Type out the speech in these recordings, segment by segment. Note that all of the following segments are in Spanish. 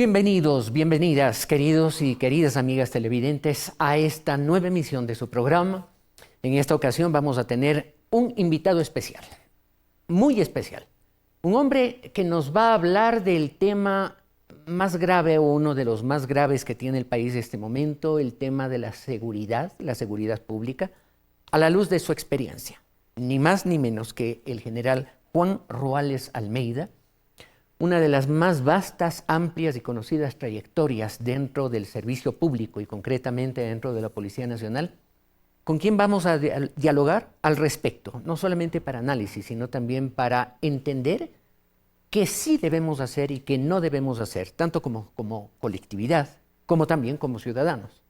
Bienvenidos, bienvenidas, queridos y queridas amigas televidentes, a esta nueva emisión de su programa. En esta ocasión vamos a tener un invitado especial, muy especial. Un hombre que nos va a hablar del tema más grave o uno de los más graves que tiene el país en este momento, el tema de la seguridad pública, a la luz de su experiencia. Ni más ni menos que el general Juan Ruales Almeida, una de las más vastas, amplias y conocidas trayectorias dentro del servicio público y concretamente dentro de la Policía Nacional, con quien vamos a dialogar al respecto, no solamente para análisis, sino también para entender qué sí debemos hacer y qué no debemos hacer, tanto como colectividad, como también como ciudadanos.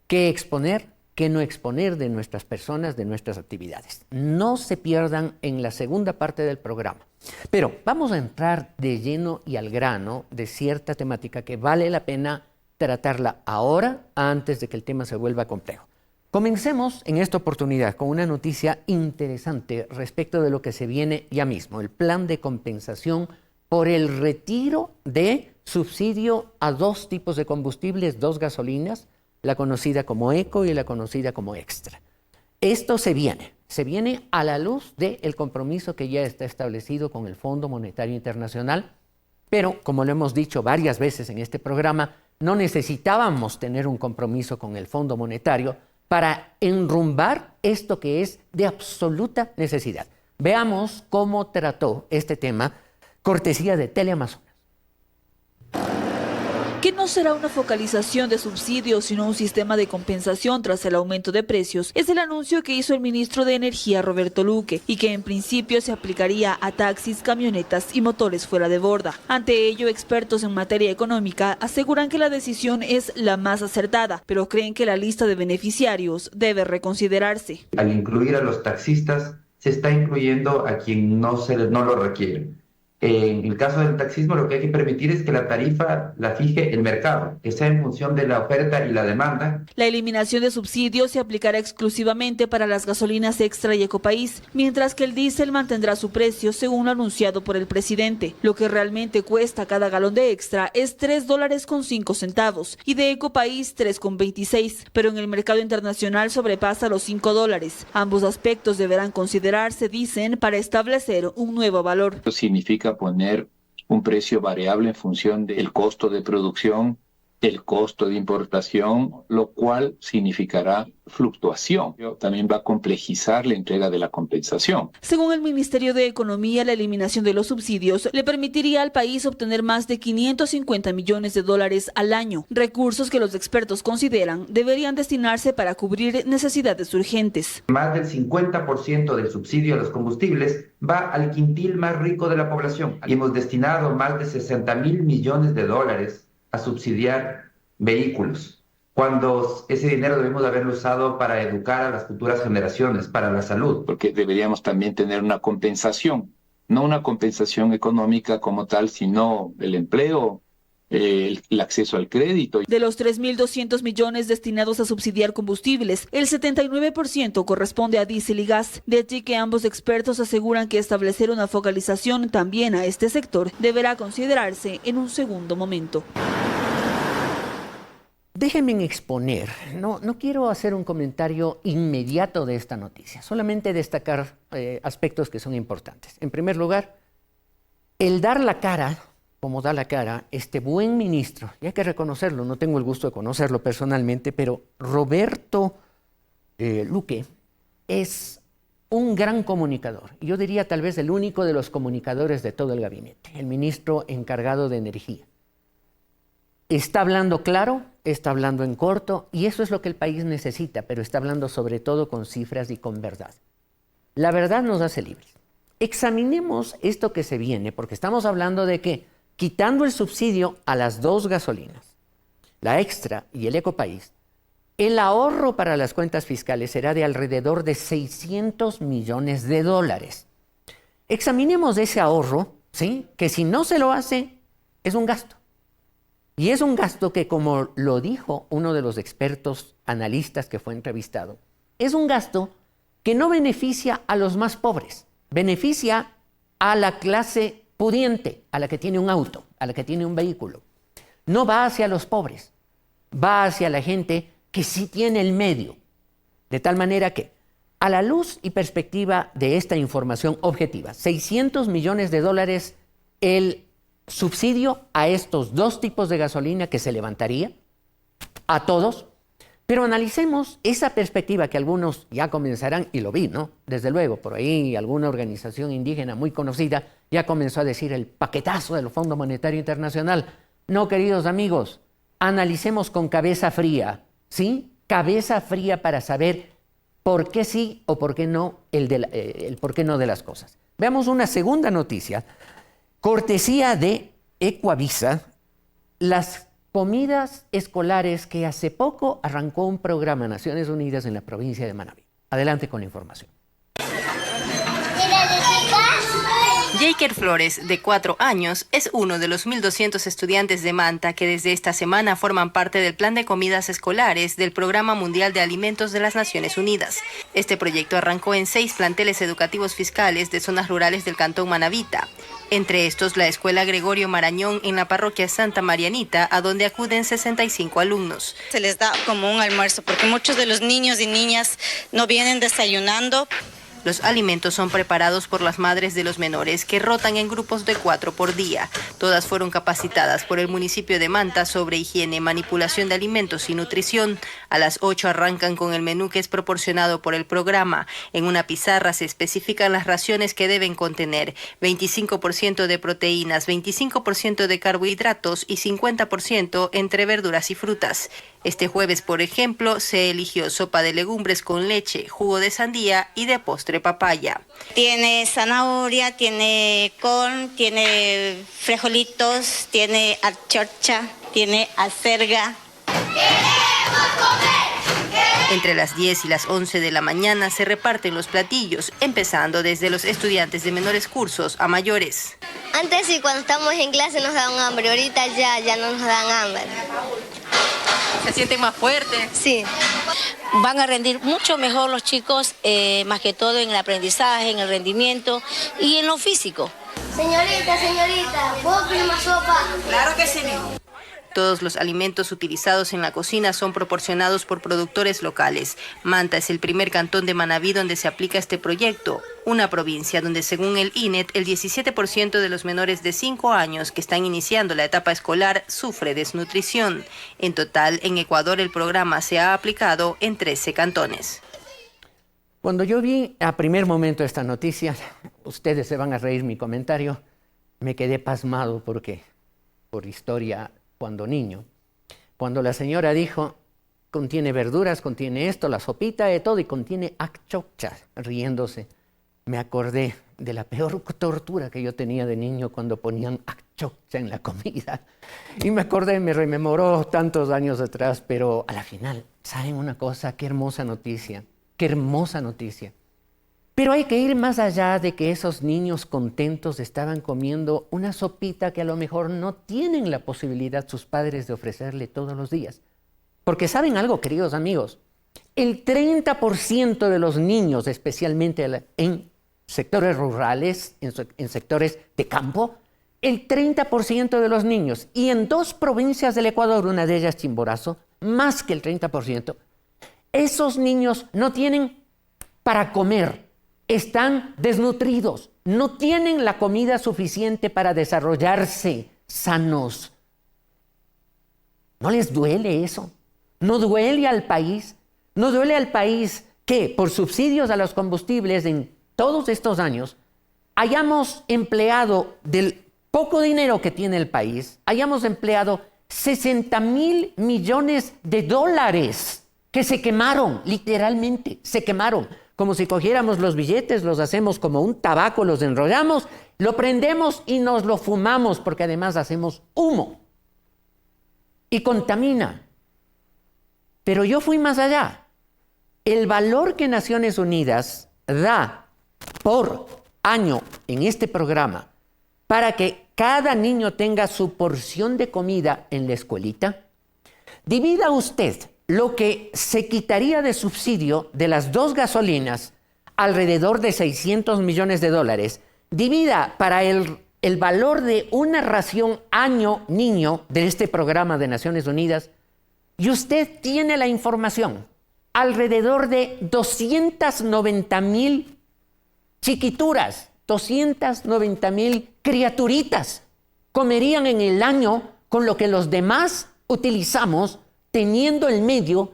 Qué exponer, qué no exponer de nuestras personas, de nuestras actividades. No se pierdan en la segunda parte del programa. Pero vamos a entrar de lleno y al grano de cierta temática que vale la pena tratarla ahora, antes de que el tema se vuelva complejo. Comencemos en esta oportunidad con una noticia interesante respecto de lo que se viene ya mismo, el plan de compensación por el retiro de subsidio a dos tipos de combustibles, dos gasolinas, la conocida como Eco y la conocida como Extra. Esto se viene a la luz del compromiso que ya está establecido con el Fondo Monetario Internacional, pero como lo hemos dicho varias veces en este programa, no necesitábamos tener un compromiso con el Fondo Monetario para enrumbar esto que es de absoluta necesidad. Veamos cómo trató este tema, cortesía de Teleamazonas. Que no será una focalización de subsidios, sino un sistema de compensación tras el aumento de precios, es el anuncio que hizo el ministro de Energía, Roberto Luque, y que en principio se aplicaría a taxis, camionetas y motores fuera de borda. Ante ello, expertos en materia económica aseguran que la decisión es la más acertada, pero creen que la lista de beneficiarios debe reconsiderarse. Al incluir a los taxistas, se está incluyendo a quien no lo requiere. En el caso del taxismo, lo que hay que permitir es que la tarifa la fije el mercado, que sea en función de la oferta y la demanda. La eliminación de subsidios se aplicará exclusivamente para las gasolinas Extra y Ecopaís, mientras que el diésel mantendrá su precio según lo anunciado por el presidente. Lo que realmente cuesta cada galón de Extra es $3.05 y de Ecopaís $3.26, pero en el mercado internacional sobrepasa los $5. Ambos aspectos deberán considerarse, dicen, para establecer un nuevo valor. Esto significa poner un precio variable en función del costo de producción, el costo de importación, lo cual significará fluctuación. También va a complejizar la entrega de la compensación. Según el Ministerio de Economía, la eliminación de los subsidios le permitiría al país obtener más de $550 millones al año, recursos que los expertos consideran deberían destinarse para cubrir necesidades urgentes. Más del 50% del subsidio a los combustibles va al quintil más rico de la población y hemos destinado más de $60.000 millones a subsidiar vehículos, cuando ese dinero debemos haberlo usado para educar a las futuras generaciones, para la salud. Porque deberíamos también tener una compensación, no una compensación económica como tal, sino el empleo, el acceso al crédito. De los 3.200 millones destinados a subsidiar combustibles, el 79% corresponde a diésel y gas. De allí que ambos expertos aseguran que establecer una focalización también a este sector deberá considerarse en un segundo momento. Déjenme exponer, no quiero hacer un comentario inmediato de esta noticia, solamente destacar aspectos que son importantes. En primer lugar, el dar la cara, como da la cara, este buen ministro, y hay que reconocerlo, no tengo el gusto de conocerlo personalmente, pero Roberto Luque es un gran comunicador. Yo diría tal vez el único de los comunicadores de todo el gabinete, el ministro encargado de Energía. Está hablando claro, está hablando en corto, y eso es lo que el país necesita, pero está hablando sobre todo con cifras y con verdad. La verdad nos hace libres. Examinemos esto que se viene, porque estamos hablando de que, quitando el subsidio a las dos gasolinas, la Extra y el Ecopaís, el ahorro para las cuentas fiscales será de alrededor de $600 millones. Examinemos ese ahorro, ¿sí? Que si no se lo hace, es un gasto. Y es un gasto que, como lo dijo uno de los expertos analistas que fue entrevistado, es un gasto que no beneficia a los más pobres, beneficia a la clase pudiente, a la que tiene un auto, a la que tiene un vehículo. no va hacia los pobres, va hacia la gente que sí tiene el medio. De tal manera que, a la luz y perspectiva de esta información objetiva, 600 millones de dólares el subsidio a estos dos tipos de gasolina que se levantaría a todos. Pero analicemos esa perspectiva que algunos ya comenzarán, y lo vi, ¿no? Desde luego, por ahí alguna organización indígena muy conocida ya comenzó a decir el paquetazo del Fondo Monetario Internacional. No, queridos amigos, analicemos con cabeza fría, ¿sí? Cabeza fría para saber por qué sí o por qué no, el por qué no de las cosas. Veamos una segunda noticia, cortesía de Ecuavisa, las comidas escolares que hace poco arrancó un programa Naciones Unidas en la provincia de Manabí. Adelante con la información. Jaker Flores, de 4 años, es uno de los 1.200 estudiantes de Manta que desde esta semana forman parte del plan de comidas escolares del Programa Mundial de Alimentos de las Naciones Unidas. Este proyecto arrancó en 6 planteles educativos fiscales de zonas rurales del cantón Manabita. Entre estos, la Escuela Gregorio Marañón en la parroquia Santa Marianita, a donde acuden 65 alumnos. Se les da como un almuerzo, porque muchos de los niños y niñas no vienen desayunando. Los alimentos son preparados por las madres de los menores, que rotan en grupos de 4 por día. Todas fueron capacitadas por el municipio de Manta sobre higiene, manipulación de alimentos y nutrición. A las 8 arrancan con el menú que es proporcionado por el programa. En una pizarra se especifican las raciones que deben contener: 25% de proteínas, 25% de carbohidratos y 50% entre verduras y frutas. Este jueves, por ejemplo, se eligió sopa de legumbres con leche, jugo de sandía y de postre papaya. Tiene zanahoria, tiene col, tiene frijolitos, tiene achorcha, tiene acelga. Entre las 10 y las 11 de la mañana se reparten los platillos, empezando desde los estudiantes de menores cursos a mayores. Antes sí, cuando estábamos en clase nos daban hambre, ahorita ya no nos dan hambre. ¿Se sienten más fuertes? Sí. Van a rendir mucho mejor los chicos, más que todo en el aprendizaje, en el rendimiento y en lo físico. Señorita, ¿puedo pedir más sopa? Claro que sí. Todos los alimentos utilizados en la cocina son proporcionados por productores locales. Manta es el primer cantón de Manabí donde se aplica este proyecto, una provincia donde, según el INET, el 17% de los menores de 5 años que están iniciando la etapa escolar sufre desnutrición. En total, en Ecuador el programa se ha aplicado en 13 cantones. Cuando yo vi a primer momento esta noticia, ustedes se van a reír mi comentario, me quedé pasmado porque, por historia, cuando niño, cuando la señora dijo, contiene verduras, contiene esto, la sopita de todo, y contiene achoccha, riéndose, me acordé de la peor tortura que yo tenía de niño cuando ponían achoccha en la comida. Y me acordé, me rememoró tantos años atrás, pero a la final, ¿saben una cosa? Qué hermosa noticia, qué hermosa noticia. Pero hay que ir más allá de que esos niños contentos estaban comiendo una sopita que a lo mejor no tienen la posibilidad sus padres de ofrecerle todos los días. Porque ¿saben algo, queridos amigos? El 30% de los niños, especialmente en sectores rurales, en sectores de campo, el 30% de los niños, y en 2 provincias del Ecuador, una de ellas Chimborazo, más que el 30%, esos niños no tienen para comer. Están desnutridos, no tienen la comida suficiente para desarrollarse sanos. ¿No les duele eso? ¿No duele al país? ¿No duele al país que por subsidios a los combustibles en todos estos años hayamos empleado del poco dinero que tiene el país, hayamos empleado 60.000 millones de dólares que se quemaron, literalmente, se quemaron? Como si cogiéramos los billetes, los hacemos como un tabaco, los enrollamos, lo prendemos y nos lo fumamos, porque además hacemos humo y contamina. Pero yo fui más allá. El valor que Naciones Unidas da por año en este programa para que cada niño tenga su porción de comida en la escuelita, divida usted lo que se quitaría de subsidio de las 2 gasolinas, alrededor de 600 millones de dólares, divida para el el valor de una ración año-niño de este programa de Naciones Unidas y usted tiene la información. Alrededor de 290,000 chiquituras, 290,000 criaturitas comerían en el año con lo que los demás utilizamos teniendo el medio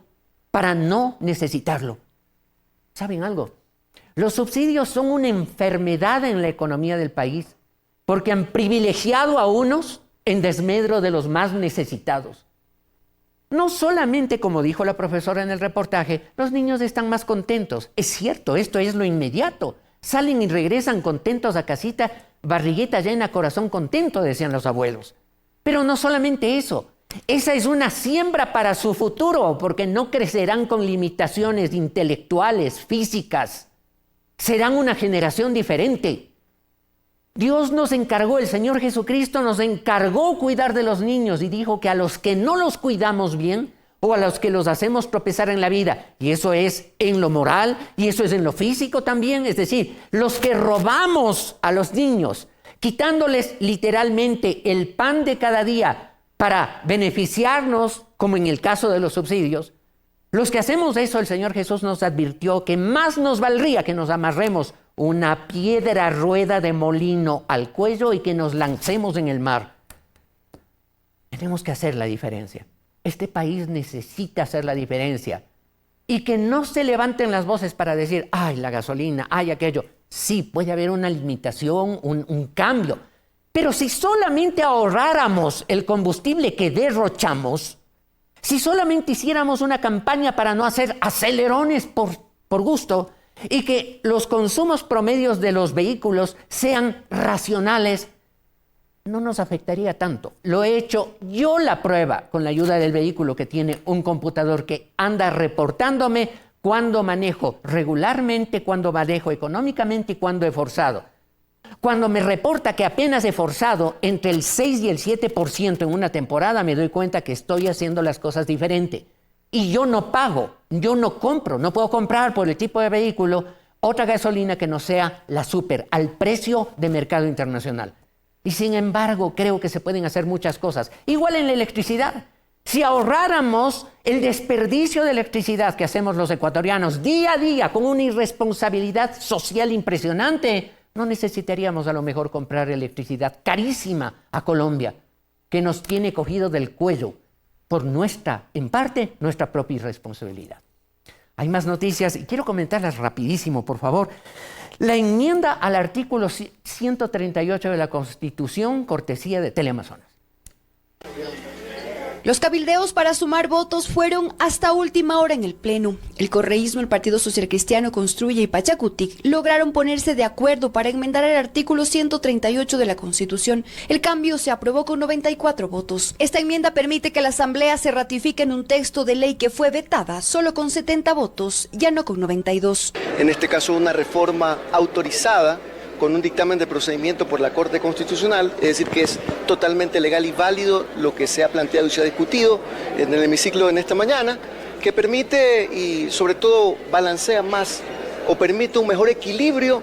para no necesitarlo. ¿Saben algo? Los subsidios son una enfermedad en la economía del país porque han privilegiado a unos en desmedro de los más necesitados. No solamente, como dijo la profesora en el reportaje, los niños están más contentos. Es cierto, esto es lo inmediato. Salen y regresan contentos a casita, barriguita llena, corazón contento, decían los abuelos. Pero no solamente eso. Esa es una siembra para su futuro, porque no crecerán con limitaciones intelectuales, físicas. Serán una generación diferente. Dios nos encargó, el Señor Jesucristo nos encargó cuidar de los niños y dijo que a los que no los cuidamos bien o a los que los hacemos tropezar en la vida, y eso es en lo moral y eso es en lo físico también, es decir, los que robamos a los niños, quitándoles literalmente el pan de cada día para beneficiarnos, como en el caso de los subsidios, los que hacemos eso, el Señor Jesús nos advirtió que más nos valdría que nos amarremos una piedra rueda de molino al cuello y que nos lancemos en el mar. Tenemos que hacer la diferencia. Este país necesita hacer la diferencia. Y que no se levanten las voces para decir, ay, la gasolina, ay, aquello. Sí, puede haber una limitación, un cambio. Pero si solamente ahorráramos el combustible que derrochamos, si solamente hiciéramos una campaña para no hacer acelerones por gusto, y que los consumos promedios de los vehículos sean racionales, no nos afectaría tanto. Lo he hecho yo la prueba con la ayuda del vehículo que tiene un computador que anda reportándome cuando manejo regularmente, cuando manejo económicamente y cuando he forzado. Cuando me reporta que apenas he forzado entre el 6 y el 7% en una temporada, me doy cuenta que estoy haciendo las cosas diferente. Y yo no pago, yo no compro, no puedo comprar por el tipo de vehículo otra gasolina que no sea la super, al precio de mercado internacional. Y sin embargo, creo que se pueden hacer muchas cosas. Igual en la electricidad. Si ahorráramos el desperdicio de electricidad que hacemos los ecuatorianos día a día con una irresponsabilidad social impresionante, no necesitaríamos a lo mejor comprar electricidad carísima a Colombia, que nos tiene cogido del cuello por en parte, nuestra propia irresponsabilidad. Hay más noticias y quiero comentarlas rapidísimo, por favor. La enmienda al artículo 138 de la Constitución, cortesía de Teleamazonas. Los cabildeos para sumar votos fueron hasta última hora en el Pleno. El correísmo, el Partido Social Cristiano, Construye y Pachacutic lograron ponerse de acuerdo para enmendar el artículo 138 de la Constitución. El cambio se aprobó con 94 votos. Esta enmienda permite que la Asamblea se ratifique en un texto de ley que fue vetada solo con 70 votos, ya no con 92. En este caso, una reforma autorizada con un dictamen de procedimiento por la Corte Constitucional, es decir, que es totalmente legal y válido lo que se ha planteado y se ha discutido en el hemiciclo en esta mañana, que permite y sobre todo balancea más o permite un mejor equilibrio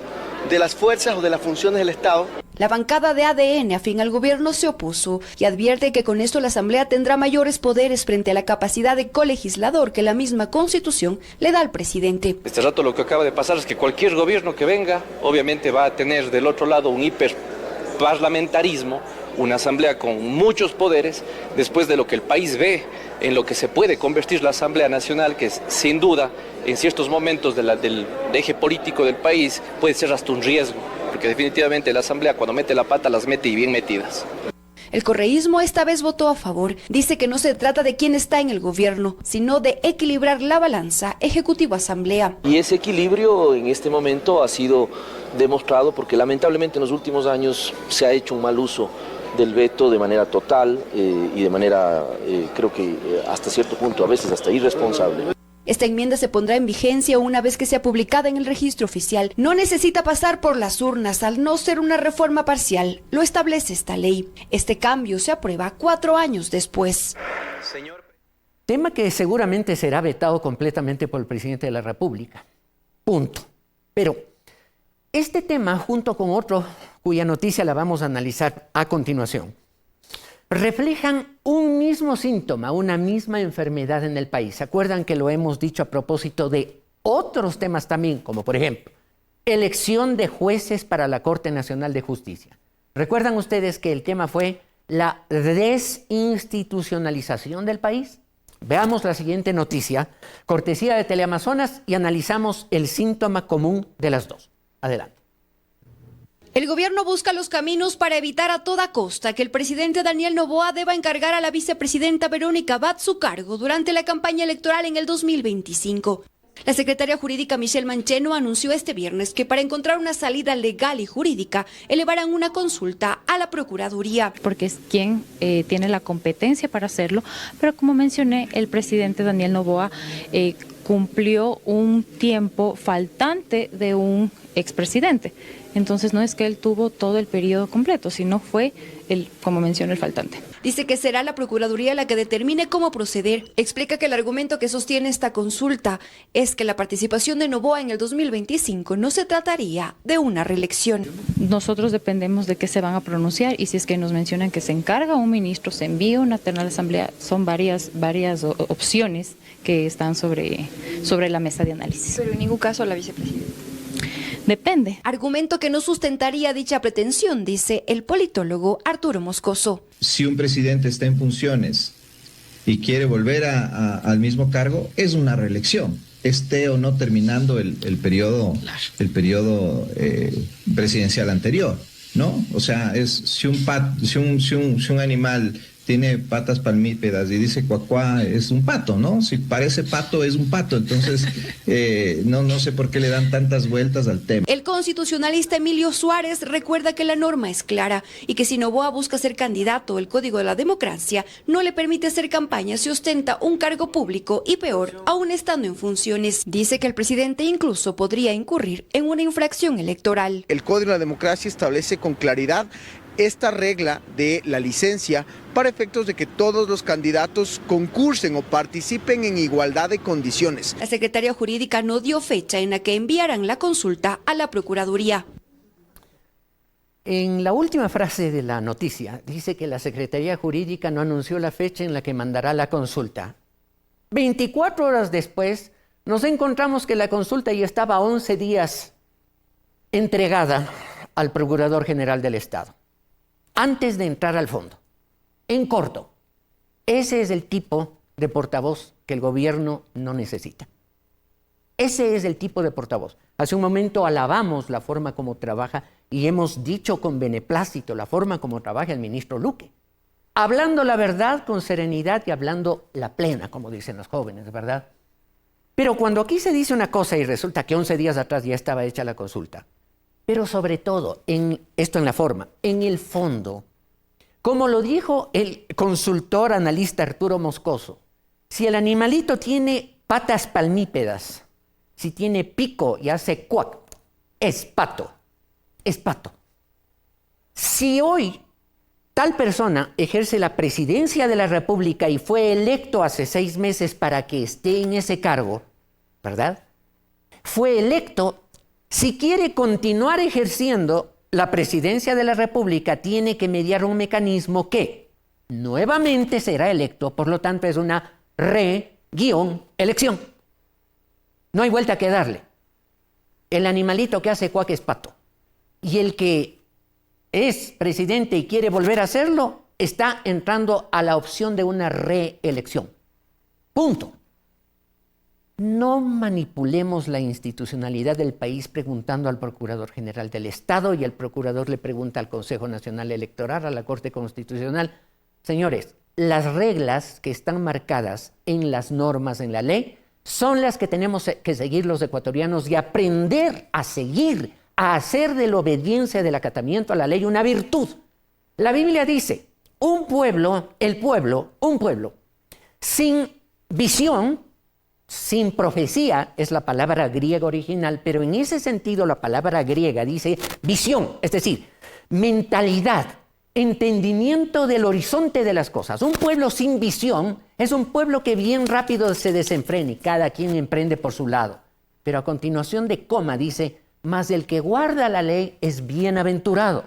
de las fuerzas o de las funciones del Estado. La bancada de ADN afín al gobierno se opuso y advierte que con esto la Asamblea tendrá mayores poderes frente a la capacidad de colegislador que la misma Constitución le da al presidente. Este rato lo que acaba de pasar es que cualquier gobierno que venga, obviamente va a tener del otro lado un hiperparlamentarismo, una Asamblea con muchos poderes, después de lo que el país ve en lo que se puede convertir la Asamblea Nacional, que es, sin duda, en ciertos momentos del eje político del país, puede ser hasta un riesgo, porque definitivamente la Asamblea cuando mete la pata las mete y bien metidas. El correísmo esta vez votó a favor. Dice que no se trata de quién está en el gobierno, sino de equilibrar la balanza Ejecutivo-Asamblea. Y ese equilibrio en este momento ha sido demostrado porque lamentablemente en los últimos años se ha hecho un mal uso del veto de manera total y de manera, creo que hasta cierto punto, a veces hasta irresponsable. Esta enmienda se pondrá en vigencia una vez que sea publicada en el registro oficial. No necesita pasar por las urnas al no ser una reforma parcial. Lo establece esta ley. Este cambio se aprueba 4 años después. Tema que seguramente será vetado completamente por el presidente de la República. Punto. Pero este tema, junto con otro cuya noticia la vamos a analizar a continuación, reflejan un mismo síntoma, una misma enfermedad en el país. ¿Se acuerdan que lo hemos dicho a propósito de otros temas también, como por ejemplo, elección de jueces para la Corte Nacional de Justicia? ¿Recuerdan ustedes que el tema fue la desinstitucionalización del país? Veamos la siguiente noticia, cortesía de Teleamazonas, y analizamos el síntoma común de las dos. Adelante. El gobierno busca los caminos para evitar a toda costa que el presidente Daniel Noboa deba encargar a la vicepresidenta Verónica Abad su cargo durante la campaña electoral en el 2025. La secretaria jurídica Michelle Mancheno anunció este viernes que para encontrar una salida legal y jurídica elevarán una consulta a la Procuraduría. Porque es quien tiene la competencia para hacerlo, pero como mencioné, el presidente Daniel Noboa cumplió un tiempo faltante de un expresidente. Entonces no es que él tuvo todo el periodo completo, sino fue, como mencioné, el faltante. Dice que será la Procuraduría la que determine cómo proceder. Explica que el argumento que sostiene esta consulta es que la participación de Noboa en el 2025 no se trataría de una reelección. Nosotros dependemos de qué se van a pronunciar y si es que nos mencionan que se encarga un ministro, se envía una terna a la Asamblea, son varias opciones que están sobre la mesa de análisis. Pero en ningún caso la vicepresidenta. Depende. Argumento que no sustentaría dicha pretensión, dice el politólogo Arturo Moscoso. Si un presidente está en funciones y quiere volver al mismo cargo, es una reelección, esté o no terminando el periodo presidencial anterior, ¿no? O sea, si un animal tiene patas palmípedas y dice cuacuá, es un pato, ¿no? Si parece pato, es un pato. Entonces, no sé por qué le dan tantas vueltas al tema. El constitucionalista Emilio Suárez recuerda que la norma es clara y que si Noboa busca ser candidato, el Código de la Democracia no le permite hacer campaña si ostenta un cargo público y peor, aún estando en funciones. Dice que el presidente incluso podría incurrir en una infracción electoral. El Código de la Democracia establece con claridad esta regla de la licencia para efectos de que todos los candidatos concursen o participen en igualdad de condiciones. La secretaria jurídica no dio fecha en la que enviarán la consulta a la Procuraduría. En la última frase de la noticia dice que la Secretaría Jurídica no anunció la fecha en la que mandará la consulta. 24 horas después nos encontramos que la consulta ya estaba 11 días entregada al Procurador General del Estado. Antes de entrar al fondo, en corto, ese es el tipo de portavoz que el gobierno no necesita. Ese es el tipo de portavoz. Hace un momento alabamos la forma como trabaja y hemos dicho con beneplácito la forma como trabaja el ministro Luque. Hablando la verdad con serenidad y hablando la plena, como dicen los jóvenes, ¿verdad? Pero cuando aquí se dice una cosa y resulta que 11 días atrás ya estaba hecha la consulta, pero sobre todo, esto en la forma, en el fondo, como lo dijo el consultor analista Arturo Moscoso, si el animalito tiene patas palmípedas, si tiene pico y hace cuac, es pato, es pato. Si hoy tal persona ejerce la presidencia de la República y fue electo hace 6 meses para que esté en ese cargo, ¿verdad? Fue electo. Si quiere continuar ejerciendo la presidencia de la República, tiene que mediar un mecanismo que nuevamente será electo, por lo tanto es una elección. No hay vuelta que darle. El animalito que hace cuac es pato. Y el que es presidente y quiere volver a hacerlo, está entrando a la opción de una reelección. Punto. No manipulemos la institucionalidad del país preguntando al Procurador General del Estado y el Procurador le pregunta al Consejo Nacional Electoral, a la Corte Constitucional. Señores, las reglas que están marcadas en las normas, en la ley, son las que tenemos que seguir los ecuatorianos y aprender a seguir, a hacer de la obediencia, del acatamiento a la ley una virtud. La Biblia dice, un pueblo, sin visión, sin profecía, es la palabra griega original, pero en ese sentido la palabra griega dice visión, es decir, mentalidad, entendimiento del horizonte de las cosas. Un pueblo sin visión es un pueblo que bien rápido se desenfrena y cada quien emprende por su lado. Pero a continuación de coma dice, mas el que guarda la ley es bienaventurado.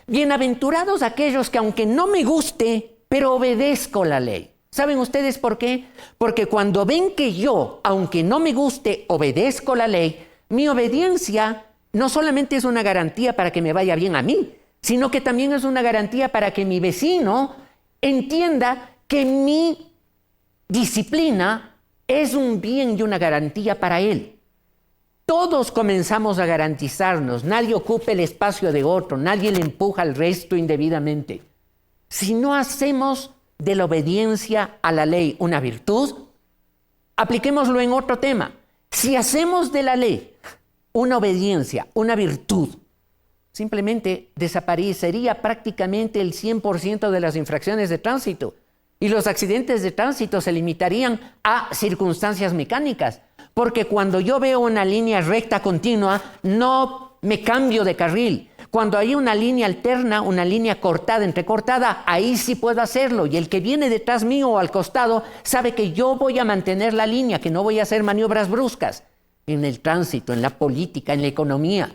Bienaventurados aquellos que aunque no me guste, pero obedezco la ley. ¿Saben ustedes por qué? Porque cuando ven que yo, aunque no me guste, obedezco la ley, mi obediencia no solamente es una garantía para que me vaya bien a mí, sino que también es una garantía para que mi vecino entienda que mi disciplina es un bien y una garantía para él. Todos comenzamos a garantizarnos, nadie ocupa el espacio de otro, nadie le empuja al resto indebidamente. Si no hacemos de la obediencia a la ley una virtud, apliquémoslo en otro tema. Si hacemos de la ley una obediencia, una virtud, simplemente desaparecería prácticamente el 100% de las infracciones de tránsito y los accidentes de tránsito se limitarían a circunstancias mecánicas, porque cuando yo veo una línea recta continua, no me cambio de carril. Cuando hay una línea alterna, una línea cortada, entrecortada, ahí sí puedo hacerlo. Y el que viene detrás mío o al costado sabe que yo voy a mantener la línea, que no voy a hacer maniobras bruscas. En el tránsito, en la política, en la economía.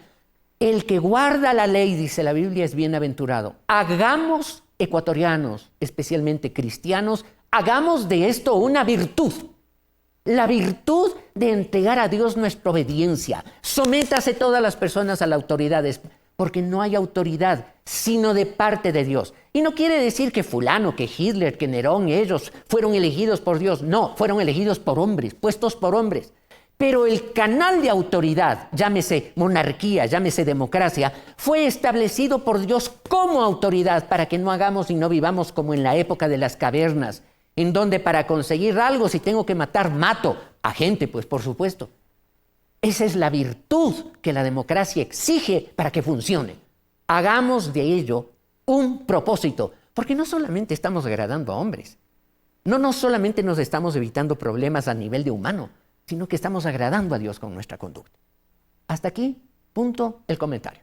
El que guarda la ley, dice la Biblia, es bienaventurado. Hagamos, ecuatorianos, especialmente cristianos, hagamos de esto una virtud. La virtud de entregar a Dios nuestra obediencia. Sométase todas las personas a las autoridades, porque no hay autoridad sino de parte de Dios. Y no quiere decir que fulano, que Hitler, que Nerón, ellos fueron elegidos por Dios. No, fueron elegidos por hombres, puestos por hombres. Pero el canal de autoridad, llámese monarquía, llámese democracia, fue establecido por Dios como autoridad para que no hagamos y no vivamos como en la época de las cavernas, en donde para conseguir algo, si tengo que matar, mato a gente, pues por supuesto. Esa es la virtud que la democracia exige para que funcione. Hagamos de ello un propósito, porque no solamente estamos agradando a hombres, no solamente nos estamos evitando problemas a nivel de humano, sino que estamos agradando a Dios con nuestra conducta. Hasta aquí, punto el comentario.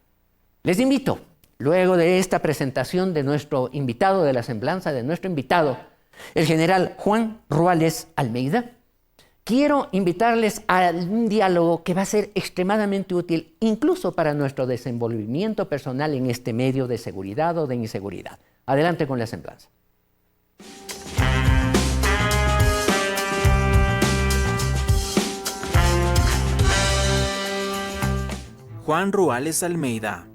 Les invito, luego de esta presentación de nuestro invitado, de la semblanza de nuestro invitado, el general Juan Ruales Almeida, quiero invitarles a un diálogo que va a ser extremadamente útil incluso para nuestro desenvolvimiento personal en este medio de seguridad o de inseguridad. Adelante con la semblanza. Juan Ruales Almeida.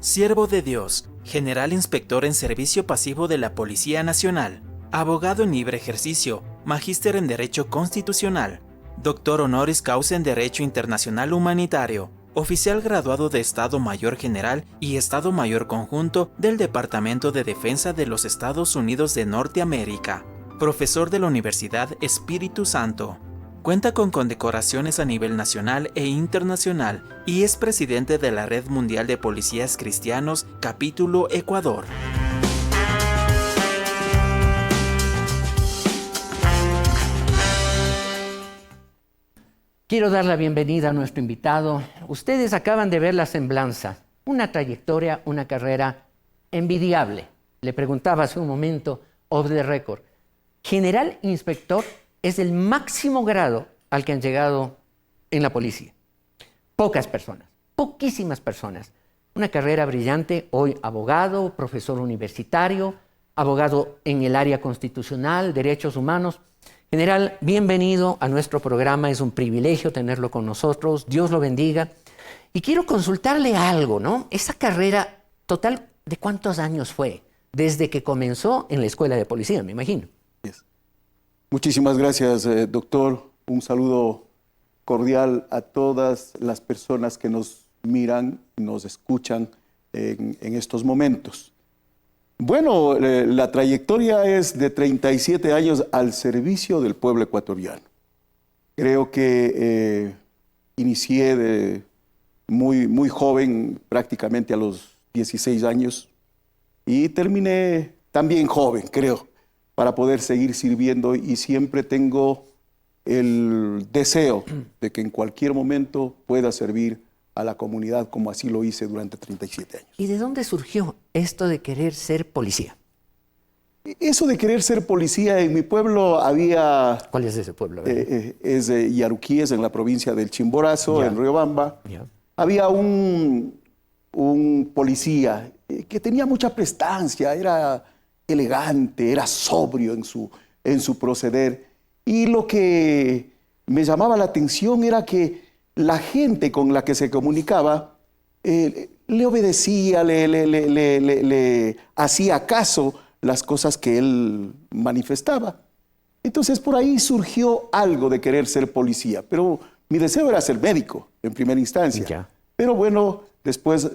Siervo de Dios, general inspector en servicio pasivo de la Policía Nacional, abogado en libre ejercicio, magíster en Derecho Constitucional, doctor honoris causa en Derecho Internacional Humanitario, oficial graduado de Estado Mayor General y Estado Mayor Conjunto del Departamento de Defensa de los Estados Unidos de Norteamérica, profesor de la Universidad Espíritu Santo. Cuenta con condecoraciones a nivel nacional e internacional y es presidente de la Red Mundial de Policías Cristianos, capítulo Ecuador. Quiero dar la bienvenida a nuestro invitado. Ustedes acaban de ver la semblanza, una trayectoria, una carrera envidiable. Le preguntaba hace un momento, off the record, general inspector es el máximo grado al que han llegado en la policía. Pocas personas, poquísimas personas. Una carrera brillante, hoy abogado, profesor universitario, abogado en el área constitucional, derechos humanos. General, bienvenido a nuestro programa, es un privilegio tenerlo con nosotros, Dios lo bendiga. Y quiero consultarle algo, ¿no? Esa carrera total, ¿de cuántos años fue? Desde que comenzó en la escuela de policía, me imagino. Muchísimas gracias, doctor. Un saludo cordial a todas las personas que nos miran, nos escuchan en estos momentos. Bueno, la trayectoria es de 37 años al servicio del pueblo ecuatoriano. Creo que inicié de muy joven, prácticamente a los 16 años, y terminé también joven, creo, para poder seguir sirviendo, y siempre tengo el deseo de que en cualquier momento pueda servir a la comunidad como así lo hice durante 37 años. ¿Y de dónde surgió esto de querer ser policía? Eso de querer ser policía, en mi pueblo había... ¿Cuál es ese pueblo? Es de Yaruquíes, en la provincia del Chimborazo, en Riobamba. Había un policía que tenía mucha prestancia, era elegante, era sobrio en su proceder. Y lo que me llamaba la atención era que la gente con la que se comunicaba le obedecía, le hacía caso las cosas que él manifestaba. Entonces por ahí surgió algo de querer ser policía, pero mi deseo era ser médico en primera instancia. Pero bueno, después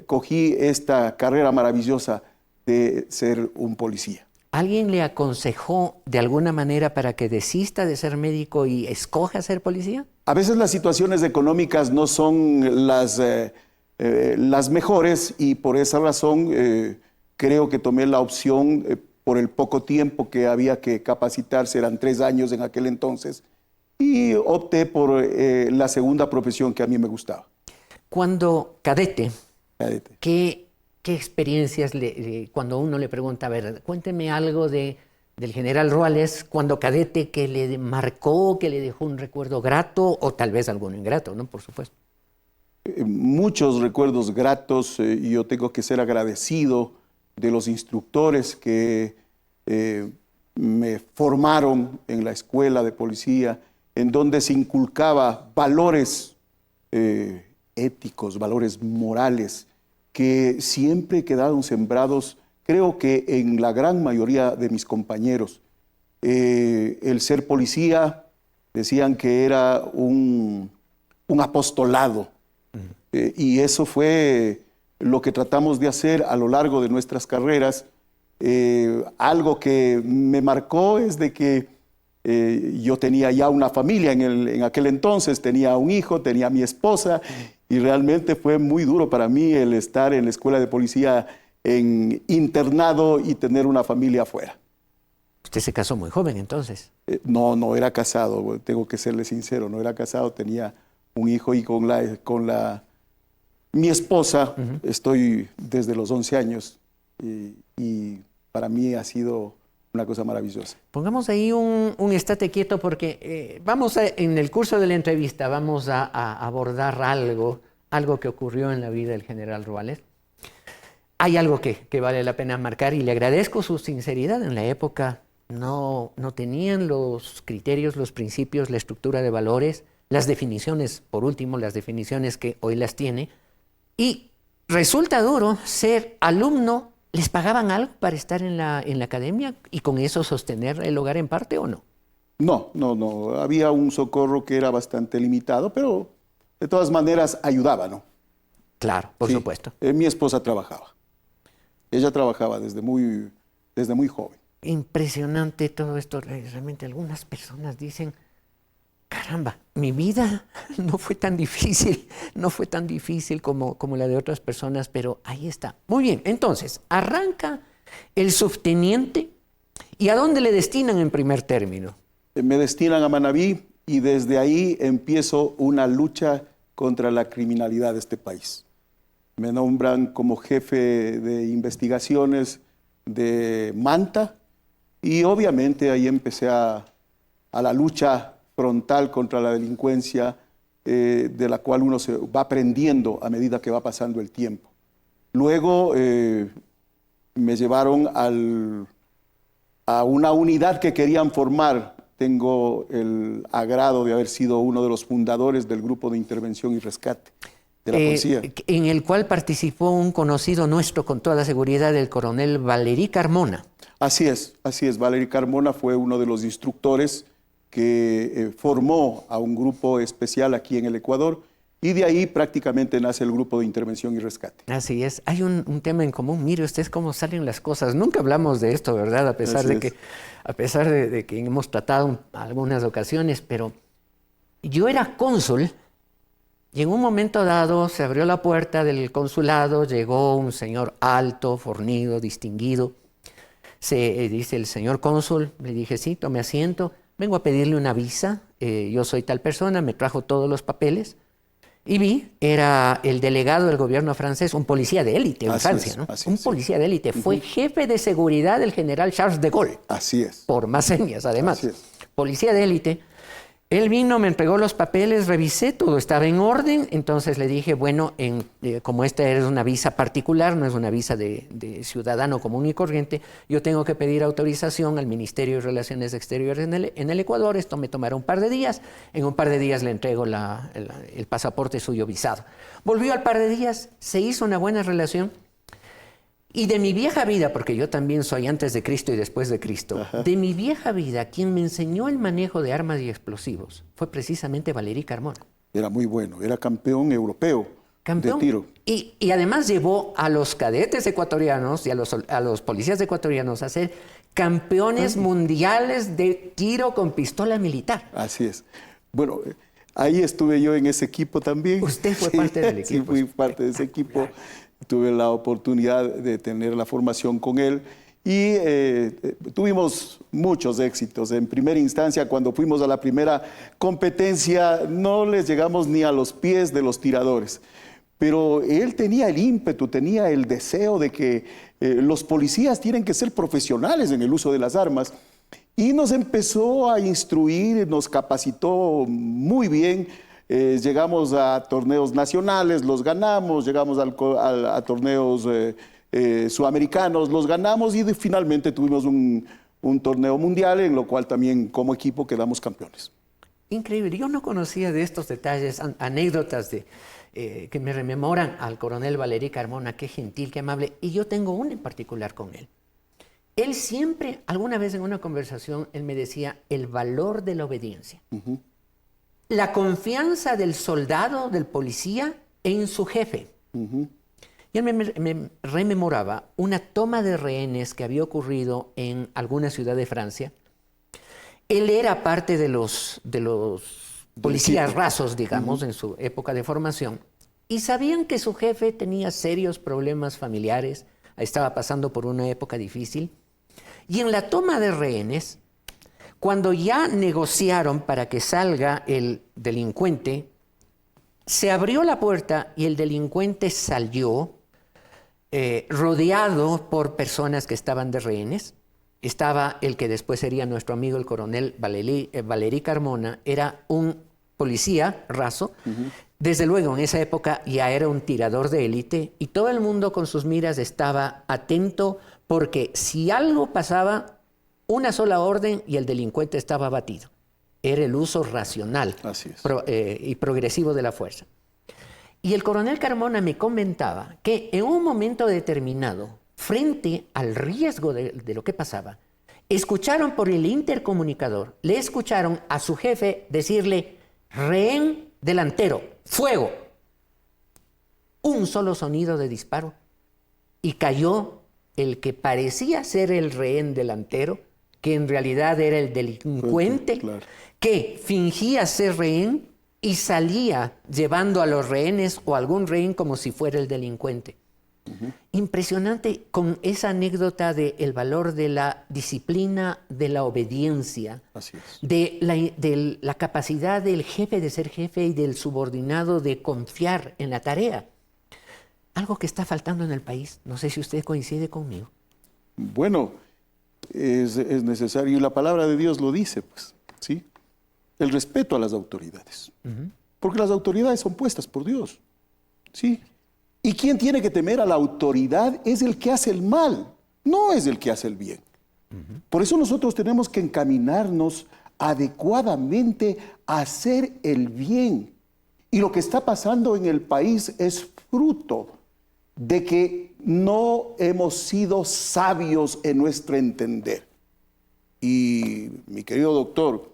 cogí esta carrera maravillosa de ser un policía. ¿Alguien le aconsejó de alguna manera para que desista de ser médico y escoja ser policía? A veces las situaciones económicas no son las mejores y por esa razón creo que tomé la opción por el poco tiempo que había que capacitarse, eran 3 años en aquel entonces, y opté por la segunda profesión que a mí me gustaba. Cuando cadete. ¿Qué experiencias, cuando uno le pregunta, a ver, cuénteme algo del general Ruales cuando cadete que le marcó, que le dejó un recuerdo grato o tal vez alguno ingrato, ¿no? Por supuesto. Muchos recuerdos gratos, y yo tengo que ser agradecido de los instructores que me formaron en la escuela de policía, en donde se inculcaba valores éticos, valores morales, que siempre quedaron sembrados, creo que en la gran mayoría de mis compañeros. El ser policía, decían que era un apostolado, y eso fue lo que tratamos de hacer a lo largo de nuestras carreras. Algo que me marcó es de que yo tenía ya una familia en aquel entonces, tenía un hijo, tenía a mi esposa, y realmente fue muy duro para mí el estar en la escuela de policía en internado y tener una familia afuera. ¿Usted se casó muy joven entonces? No era casado, tengo que serle sincero, no era casado, tenía un hijo y con mi esposa estoy desde los 11 años y para mí ha sido una cosa maravillosa. Pongamos ahí un estate quieto porque en el curso de la entrevista vamos a abordar algo que ocurrió en la vida del general Ruales. Hay algo que vale la pena marcar y le agradezco su sinceridad. En la época no tenían los criterios, los principios, la estructura de valores, las definiciones, por último, las definiciones que hoy las tiene. Y resulta duro ser alumno. ¿Les pagaban algo para estar en la academia y con eso sostener el hogar en parte o no? No. Había un socorro que era bastante limitado, pero de todas maneras ayudaba, ¿no? Claro, por supuesto. Mi esposa trabajaba. Ella trabajaba desde muy joven. Impresionante todo esto. Realmente algunas personas dicen, caramba, mi vida no fue tan difícil como la de otras personas, pero ahí está. Muy bien, entonces, arranca el subteniente, ¿y a dónde le destinan en primer término? Me destinan a Manabí y desde ahí empiezo una lucha contra la criminalidad de este país. Me nombran como jefe de investigaciones de Manta y obviamente ahí empecé a la lucha frontal contra la delincuencia, de la cual uno se va aprendiendo a medida que va pasando el tiempo. Luego me llevaron a una unidad que querían formar. Tengo el agrado de haber sido uno de los fundadores del Grupo de Intervención y Rescate de la Policía. En el cual participó un conocido nuestro, con toda seguridad, el coronel Valerí Carmona. Así es. Valerí Carmona fue uno de los instructores que formó a un grupo especial aquí en el Ecuador, y de ahí prácticamente nace el Grupo de Intervención y Rescate. Así es. Hay un tema en común. Mire ustedes cómo salen las cosas. Nunca hablamos de esto, ¿verdad? A pesar de que hemos tratado algunas ocasiones, pero yo era cónsul y en un momento dado se abrió la puerta del consulado, llegó un señor alto, fornido, distinguido. Dice el señor cónsul, le dije, sí, tome asiento. Vengo a pedirle una visa, yo soy tal persona, me trajo todos los papeles Y vi, era el delegado del gobierno francés, un policía de élite en Francia, ¿no? Un policía de élite. Fue jefe de seguridad del general Charles de Gaulle. Así es. Por más señas, además. Policía de élite. Él vino, me entregó los papeles, revisé, todo estaba en orden. Entonces le dije, bueno, como esta es una visa particular, no es una visa de ciudadano común y corriente, yo tengo que pedir autorización al Ministerio de Relaciones Exteriores en el Ecuador. Esto me tomará un par de días. En un par de días le entrego el pasaporte suyo visado. Volvió al par de días, se hizo una buena relación. Y de mi vieja vida, porque yo también soy antes de Cristo y después de Cristo, de mi vieja vida, quien me enseñó el manejo de armas y explosivos fue precisamente Valéry Carmona. Era muy bueno, era campeón europeo de tiro. Y además llevó a los cadetes ecuatorianos y a los policías ecuatorianos a ser campeones mundiales de tiro con pistola militar. Así es. Bueno, ahí estuve yo en ese equipo también. Usted fue parte del equipo. Sí, fui parte de ese equipo. Tuve la oportunidad de tener la formación con él y tuvimos muchos éxitos. En primera instancia, cuando fuimos a la primera competencia, no les llegamos ni a los pies de los tiradores. Pero él tenía el ímpetu, tenía el deseo de que los policías tienen que ser profesionales en el uso de las armas. Y nos empezó a instruir, nos capacitó muy bien. Llegamos a torneos nacionales, los ganamos, llegamos a torneos sudamericanos, los ganamos y finalmente tuvimos un torneo mundial en lo cual también como equipo quedamos campeones. Increíble, yo no conocía de estos detalles, anécdotas que me rememoran al coronel Valéry Carmona, qué gentil, qué amable, y yo tengo una en particular con él. Él siempre, alguna vez en una conversación, él me decía el valor de la obediencia. La confianza del soldado, del policía, en su jefe. Y él me rememoraba una toma de rehenes que había ocurrido en alguna ciudad de Francia. Él era parte de los policías rasos, digamos, en su época de formación. Y sabían que su jefe tenía serios problemas familiares, estaba pasando por una época difícil. Y en la toma de rehenes, cuando ya negociaron para que salga el delincuente, se abrió la puerta y el delincuente salió rodeado por personas que estaban de rehenes. Estaba el que después sería nuestro amigo el coronel Valéry Carmona, era un policía raso. Desde luego, en esa época ya era un tirador de élite y todo el mundo con sus miras estaba atento porque si algo pasaba, una sola orden y el delincuente estaba abatido. Era el uso racional y progresivo de la fuerza. Y el coronel Carmona me comentaba que en un momento determinado, frente al riesgo de lo que pasaba, escucharon por el intercomunicador, le escucharon a su jefe decirle, rehén delantero, fuego. Un solo sonido de disparo y cayó el que parecía ser el rehén delantero, que en realidad era el delincuente, que fingía ser rehén y salía llevando a los rehenes o algún rehén como si fuera el delincuente. Impresionante con esa anécdota del valor de la disciplina, de la obediencia, de la capacidad del jefe de ser jefe y del subordinado de confiar en la tarea. Algo que está faltando en el país. No sé si usted coincide conmigo. Bueno, es necesario, y la palabra de Dios lo dice, pues, ¿sí? El respeto a las autoridades. Porque las autoridades son puestas por Dios, ¿sí? Y quien tiene que temer a la autoridad es el que hace el mal, no es el que hace el bien. Por eso nosotros tenemos que encaminarnos adecuadamente a hacer el bien. Y lo que está pasando en el país es fruto de que no hemos sido sabios en nuestro entender. Y mi querido doctor,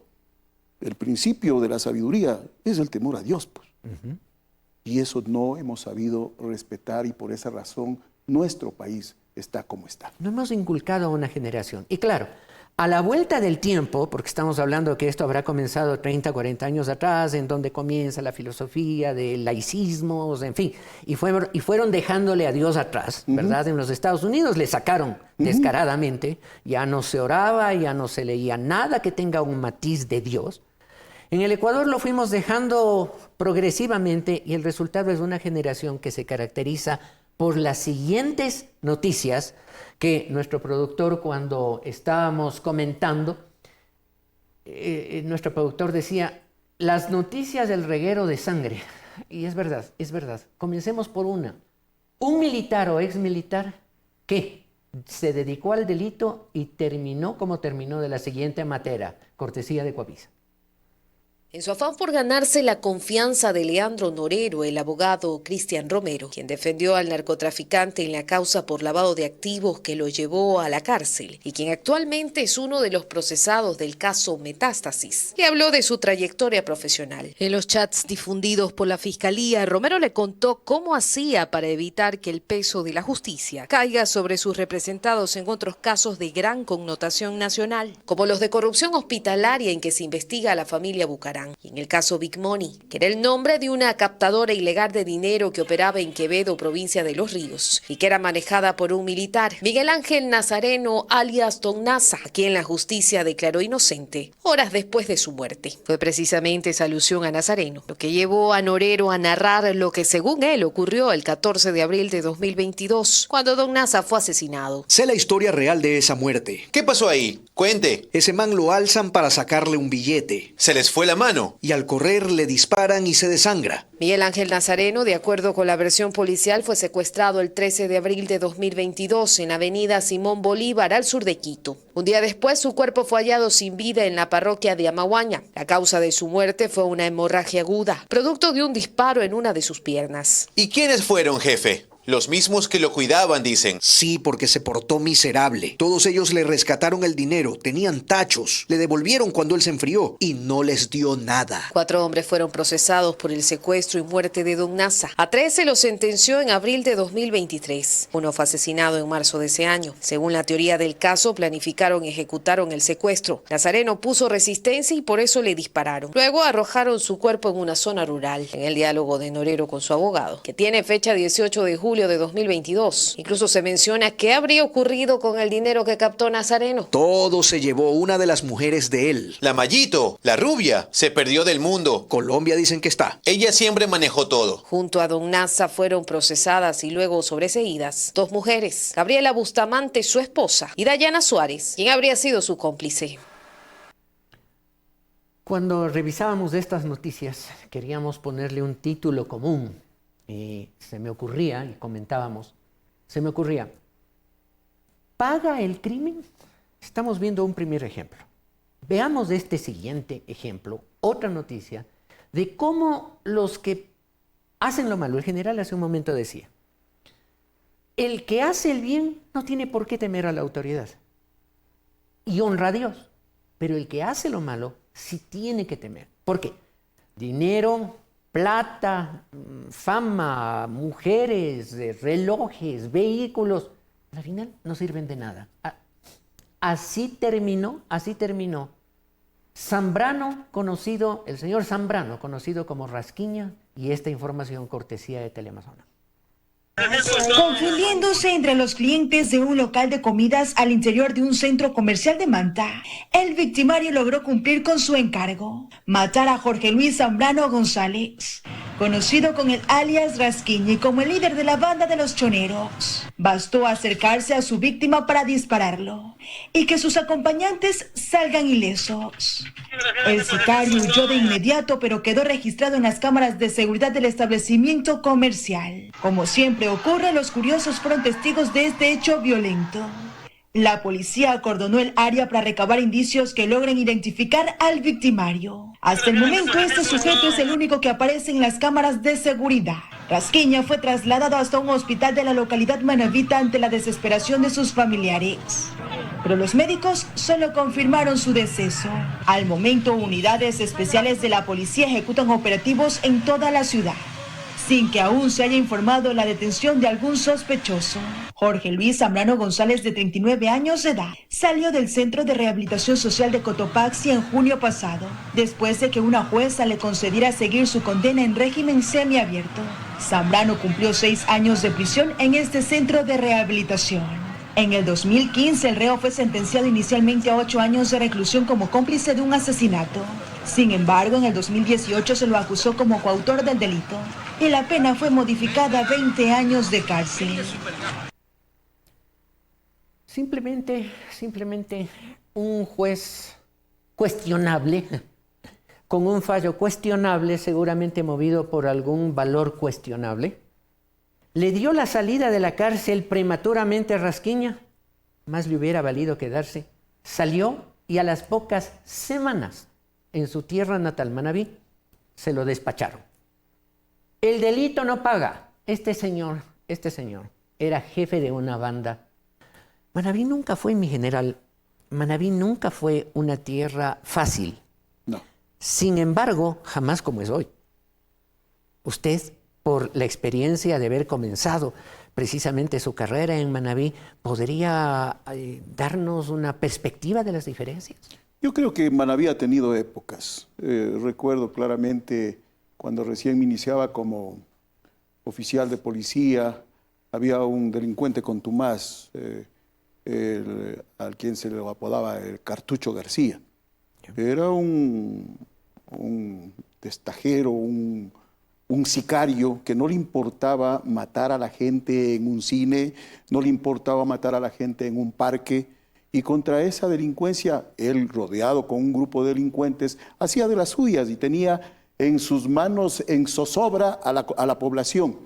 el principio de la sabiduría es el temor a Dios, pues. Y eso no hemos sabido respetar y por esa razón nuestro país está como está. No hemos inculcado a una generación. Y claro, a la vuelta del tiempo, porque estamos hablando que esto habrá comenzado 30, 40 años atrás, en donde comienza la filosofía de laicismos, en fin, y fueron dejándole a Dios atrás, ¿verdad? En los Estados Unidos le sacaron descaradamente, ya no se oraba, ya no se leía nada que tenga un matiz de Dios. En el Ecuador lo fuimos dejando progresivamente y el resultado es una generación que se caracteriza por las siguientes noticias que nuestro productor, cuando estábamos comentando, nuestro productor decía, las noticias del reguero de sangre. Y es verdad, es verdad. Comencemos por una. Un militar o exmilitar que se dedicó al delito y terminó como terminó de la siguiente manera, cortesía de Coavisa. En su afán por ganarse la confianza de Leandro Norero, el abogado Cristian Romero, quien defendió al narcotraficante en la causa por lavado de activos que lo llevó a la cárcel y quien actualmente es uno de los procesados del caso Metástasis, le habló de su trayectoria profesional. En los chats difundidos por la Fiscalía, Romero le contó cómo hacía para evitar que el peso de la justicia caiga sobre sus representados en otros casos de gran connotación nacional, como los de corrupción hospitalaria en que se investiga a la familia Bucaram. Y en el caso Big Money, que era el nombre de una captadora ilegal de dinero que operaba en Quevedo, provincia de Los Ríos, y que era manejada por un militar, Miguel Ángel Nazareno, alias Don Naza, a quien la justicia declaró inocente horas después de su muerte. Fue precisamente esa alusión a Nazareno lo que llevó a Norero a narrar lo que según él ocurrió el 14 de abril de 2022, cuando Don Naza fue asesinado. Sé la historia real de esa muerte. ¿Qué pasó ahí? Cuente. Ese man lo alzan para sacarle un billete. Se les fue la mano. Y al correr le disparan y se desangra. Miguel Ángel Nazareno, de acuerdo con la versión policial, fue secuestrado el 13 de abril de 2022 en avenida Simón Bolívar, al sur de Quito. Un día después, su cuerpo fue hallado sin vida en la parroquia de Amaguaña. La causa de su muerte fue una hemorragia aguda, producto de un disparo en una de sus piernas. ¿Y quiénes fueron, jefe? Los mismos que lo cuidaban, dicen. Sí, porque se portó miserable. Todos ellos le rescataron el dinero, tenían tachos, le devolvieron cuando él se enfrió y no les dio nada. 4 hombres fueron procesados por el secuestro y muerte de Don Naza. A 3 se los sentenció en abril de 2023. Uno fue asesinado en marzo de ese año. Según la teoría del caso, planificaron y ejecutaron el secuestro. Nazareno puso resistencia y por eso le dispararon. Luego arrojaron su cuerpo en una zona rural. En el diálogo de Norero con su abogado, que tiene fecha 18 de julio de 2022. Incluso se menciona qué habría ocurrido con el dinero que captó Nazareno. Todo se llevó una de las mujeres de él. La Mayito, la rubia, se perdió del mundo. Colombia dicen que está. Ella siempre manejó todo. Junto a Don Naza fueron procesadas y luego sobreseídas 2 mujeres. Gabriela Bustamante, su esposa, y Dayana Suárez, quien habría sido su cómplice. Cuando revisábamos estas noticias, queríamos ponerle un título común. Y se me ocurría, y comentábamos, ¿paga el crimen? Estamos viendo un primer ejemplo. Veamos este siguiente ejemplo, otra noticia, de cómo los que hacen lo malo, el general hace un momento decía, el que hace el bien no tiene por qué temer a la autoridad y honra a Dios, pero el que hace lo malo sí tiene que temer. ¿Por qué? Dinero, plata, fama, mujeres, relojes, vehículos, al final no sirven de nada. Así terminó Zambrano, el señor Zambrano, conocido como Rasquiña, y esta información cortesía de Teleamazona. Confundiéndose entre los clientes de un local de comidas al interior de un centro comercial de Manta, el victimario logró cumplir con su encargo: matar a Jorge Luis Zambrano González, conocido con el alias Rasquiñi como el líder de la banda de los choneros. Bastó acercarse a su víctima para dispararlo y que sus acompañantes salgan ilesos. El sicario huyó de inmediato, pero quedó registrado en las cámaras de seguridad del establecimiento comercial. Como siempre ocurre, los curiosos fueron testigos de este hecho violento. La policía acordonó el área para recabar indicios que logren identificar al victimario. Hasta el momento, este sujeto es el único que aparece en las cámaras de seguridad. Rasquiña fue trasladado hasta un hospital de la localidad manabita ante la desesperación de sus familiares. Pero los médicos solo confirmaron su deceso. Al momento, unidades especiales de la policía ejecutan operativos en toda la ciudad, sin que aún se haya informado la detención de algún sospechoso. Jorge Luis Zambrano González, de 39 años de edad, salió del Centro de Rehabilitación Social de Cotopaxi en junio pasado, después de que una jueza le concediera seguir su condena en régimen semiabierto. Zambrano cumplió 6 años de prisión en este centro de rehabilitación. En el 2015, el reo fue sentenciado inicialmente a 8 años de reclusión como cómplice de un asesinato. Sin embargo, en el 2018 se lo acusó como coautor del delito y la pena fue modificada a 20 años de cárcel. Simplemente un juez cuestionable, con un fallo cuestionable, seguramente movido por algún valor cuestionable, le dio la salida de la cárcel prematuramente a Rasquiña. Más le hubiera valido quedarse. Salió y a las pocas semanas en su tierra natal, Manabí, se lo despacharon. El delito no paga. Este señor era jefe de una banda. Manabí nunca fue, mi general, Manabí nunca fue una tierra fácil. No. Sin embargo, jamás como es hoy. Usted, por la experiencia de haber comenzado precisamente su carrera en Manabí, ¿podría darnos una perspectiva de las diferencias? Yo creo que Manabí ha tenido épocas. Recuerdo claramente cuando recién me iniciaba como oficial de policía, había un delincuente contumaz, al quien se le apodaba el Cartucho García. Era un testajero, un sicario que no le importaba matar a la gente en un cine, no le importaba matar a la gente en un parque, y contra esa delincuencia, él, rodeado con un grupo de delincuentes, hacía de las suyas y tenía en sus manos en zozobra a la población.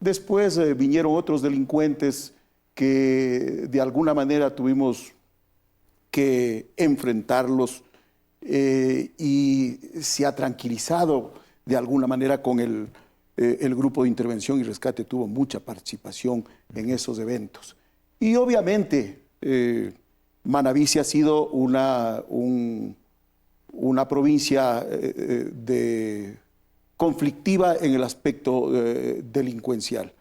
Después vinieron otros delincuentes que de alguna manera tuvimos que enfrentarlos, y se ha tranquilizado de alguna manera con el grupo de intervención y rescate. Tuvo mucha participación en esos eventos. Y obviamente Manabí ha sido una provincia conflictiva en el aspecto delincuencial.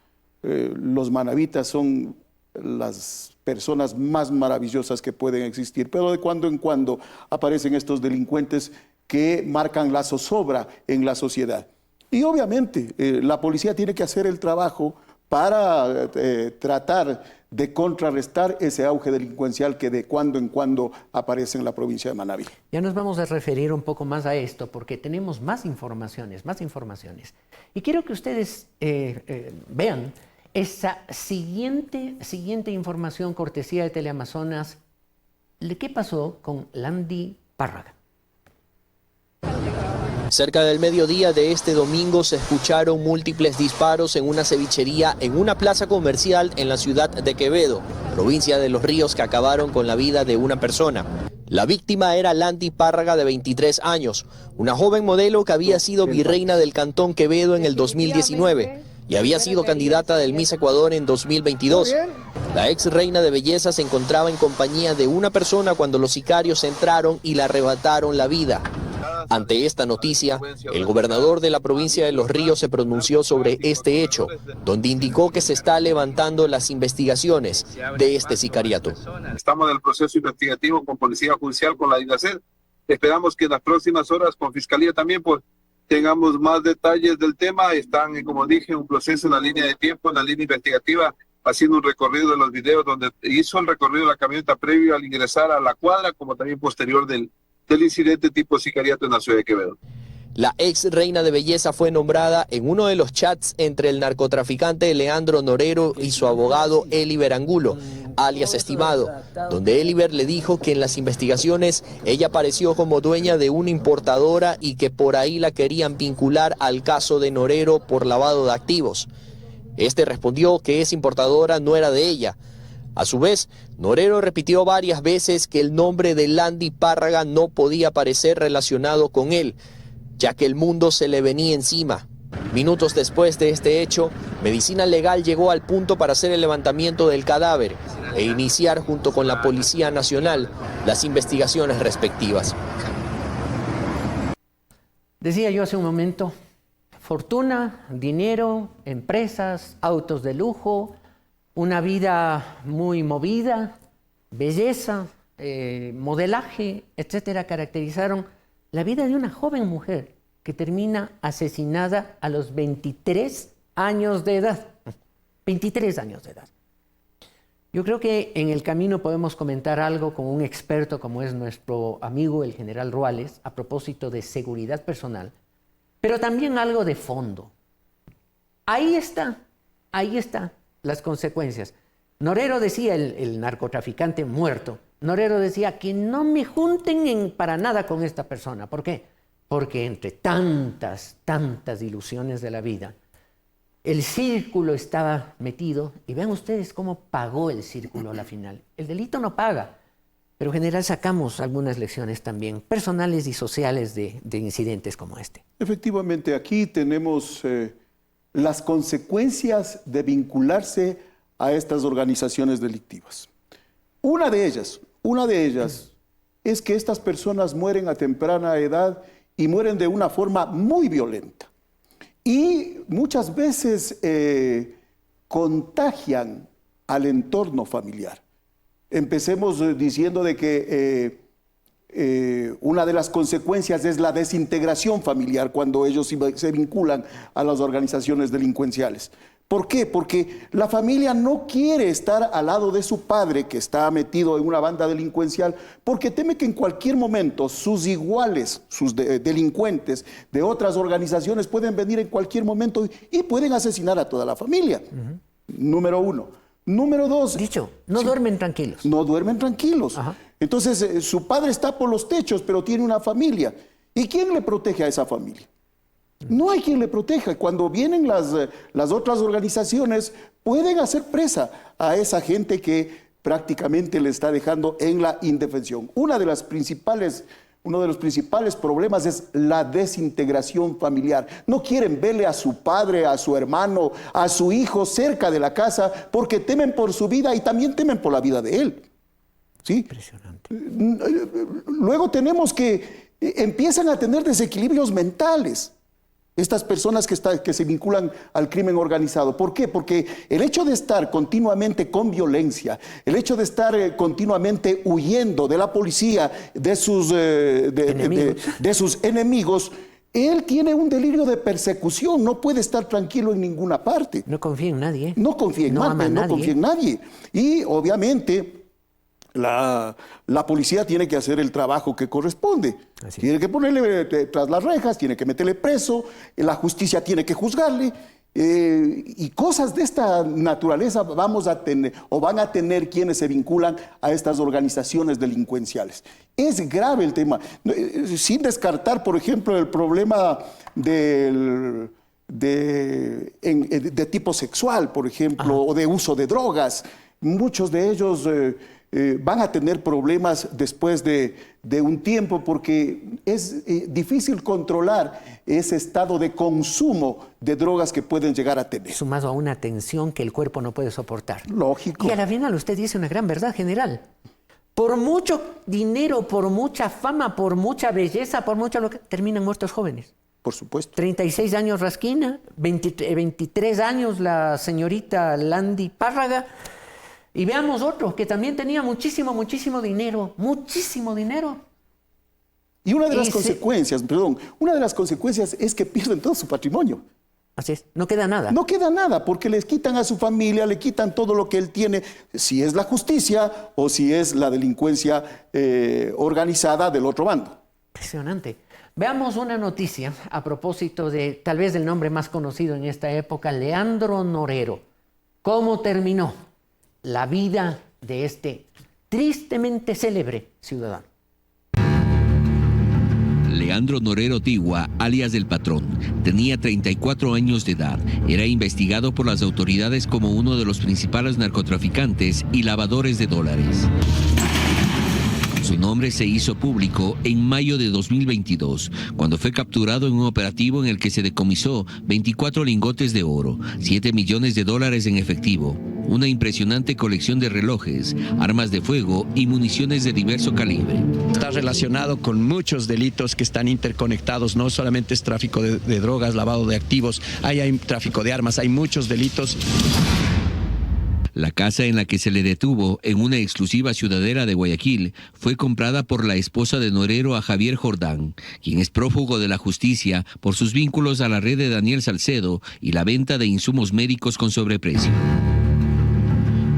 Los manabitas son las personas más maravillosas que pueden existir, pero de cuando en cuando aparecen estos delincuentes que marcan la zozobra en la sociedad. Y obviamente la policía tiene que hacer el trabajo para tratar de contrarrestar ese auge delincuencial que de cuando en cuando aparece en la provincia de Manabí. Ya nos vamos a referir un poco más a esto porque tenemos más informaciones. Y quiero que ustedes vean esa siguiente información cortesía de Teleamazonas. ¿Qué pasó con Landy Párraga? Cerca del mediodía de este domingo se escucharon múltiples disparos en una cevichería en una plaza comercial en la ciudad de Quevedo, provincia de Los Ríos, que acabaron con la vida de una persona. La víctima era Landy Párraga, de 23 años, una joven modelo que había sido virreina del Cantón Quevedo en el 2019 y había sido candidata del Miss Ecuador en 2022. La ex reina de belleza se encontraba en compañía de una persona cuando los sicarios entraron y le arrebataron la vida. Ante esta noticia, el gobernador de la provincia de Los Ríos se pronunció sobre este hecho, donde indicó que se está levantando las investigaciones de este sicariato. Estamos en el proceso investigativo con Policía Judicial, con la DINASED. Esperamos que en las próximas horas con Fiscalía también pues tengamos más detalles del tema. Están, como dije, un proceso en la línea de tiempo, en la línea investigativa, haciendo un recorrido de los videos donde hizo el recorrido de la camioneta previo al ingresar a la cuadra, como también posterior del incidente tipo sicariato en la ciudad de Quevedo. La ex reina de belleza fue nombrada en uno de los chats entre el narcotraficante Leandro Norero y su abogado Eliber Angulo, alias Estimado, donde Eliber le dijo que en las investigaciones ella apareció como dueña de una importadora y que por ahí la querían vincular al caso de Norero por lavado de activos. Este respondió que esa importadora no era de ella. A su vez, Norero repitió varias veces que el nombre de Landy Párraga no podía parecer relacionado con él, ya que el mundo se le venía encima. Minutos después de este hecho, Medicina Legal llegó al punto para hacer el levantamiento del cadáver e iniciar junto con la Policía Nacional las investigaciones respectivas. Decía yo hace un momento, fortuna, dinero, empresas, autos de lujo, una vida muy movida, belleza, modelaje, etcétera, caracterizaron la vida de una joven mujer que termina asesinada a los 23 años de edad. 23 años de edad. Yo creo que en el camino podemos comentar algo con un experto como es nuestro amigo el general Ruales a propósito de seguridad personal, pero también algo de fondo. Ahí está las consecuencias. Norero decía, el narcotraficante muerto, Norero decía que no me junten para nada con esta persona. ¿Por qué? Porque entre tantas ilusiones de la vida, el círculo estaba metido, y vean ustedes cómo pagó el círculo a la final. El delito no paga, pero en general sacamos algunas lecciones también personales y sociales de incidentes como este. Efectivamente, aquí tenemos las consecuencias de vincularse a estas organizaciones delictivas. Una de ellas es que estas personas mueren a temprana edad y mueren de una forma muy violenta. Y muchas veces contagian al entorno familiar. Empecemos diciendo de que una de las consecuencias es la desintegración familiar cuando ellos se vinculan a las organizaciones delincuenciales. ¿Por qué? Porque la familia no quiere estar al lado de su padre que está metido en una banda delincuencial porque teme que en cualquier momento sus iguales, sus delincuentes de otras organizaciones pueden venir en cualquier momento y pueden asesinar a toda la familia. Número uno. Número dos. No duermen tranquilos. No duermen tranquilos. Entonces su padre está por los techos pero tiene una familia. ¿Y quién le protege a esa familia? No hay quien le proteja. Cuando vienen las otras organizaciones, pueden hacer presa a esa gente que prácticamente le está dejando en la indefensión. Uno de los principales problemas es la desintegración familiar. No quieren verle a su padre, a su hermano, a su hijo cerca de la casa porque temen por su vida y también temen por la vida de él. ¿Sí? Impresionante. Luego tenemos que empiezan a tener desequilibrios mentales. Estas personas que se vinculan al crimen organizado. ¿Por qué? Porque el hecho de estar continuamente con violencia, el hecho de estar continuamente huyendo de la policía, de sus enemigos, él tiene un delirio de persecución, no puede estar tranquilo en ninguna parte. No confía en nadie. No confía en nadie. Y obviamente la policía tiene que hacer el trabajo que corresponde. Tiene que ponerle tras las rejas, tiene que meterle preso, la justicia tiene que juzgarle, y cosas de esta naturaleza vamos a tener, o van a tener quienes se vinculan a estas organizaciones delincuenciales. Es grave el tema, sin descartar, por ejemplo, el problema de tipo sexual, por ejemplo, o de uso de drogas. Muchos de ellos van a tener problemas después de un tiempo porque es difícil controlar ese estado de consumo de drogas que pueden llegar a tener. Sumado a una tensión que el cuerpo no puede soportar. Lógico. Y a la final usted dice una gran verdad, general. Por mucho dinero, por mucha fama, por mucha belleza, por mucho lo que terminan muertos jóvenes. Por supuesto. 36 años Rasquina, 23 años la señorita Landy Párraga. Y veamos otro que también tenía muchísimo dinero. Y una de las consecuencias es que pierden todo su patrimonio. Así es, no queda nada. No queda nada, porque les quitan a su familia, le quitan todo lo que él tiene, si es la justicia o si es la delincuencia organizada del otro bando. Impresionante. Veamos una noticia a propósito de, tal vez, del nombre más conocido en esta época, Leandro Norero. ¿Cómo terminó la vida de este tristemente célebre ciudadano? Leandro Norero Tigua, alias El Patrón, tenía 34 años de edad. Era investigado por las autoridades como uno de los principales narcotraficantes y lavadores de dólares. Su nombre se hizo público en mayo de 2022, cuando fue capturado en un operativo en el que se decomisó 24 lingotes de oro, 7 millones de dólares en efectivo, una impresionante colección de relojes, armas de fuego y municiones de diverso calibre. Está relacionado con muchos delitos que están interconectados, no solamente es tráfico de drogas, lavado de activos, hay tráfico de armas, hay muchos delitos. La casa en la que se le detuvo, en una exclusiva ciudadela de Guayaquil, fue comprada por la esposa de Norero a Javier Jordán, quien es prófugo de la justicia por sus vínculos a la red de Daniel Salcedo y la venta de insumos médicos con sobreprecio.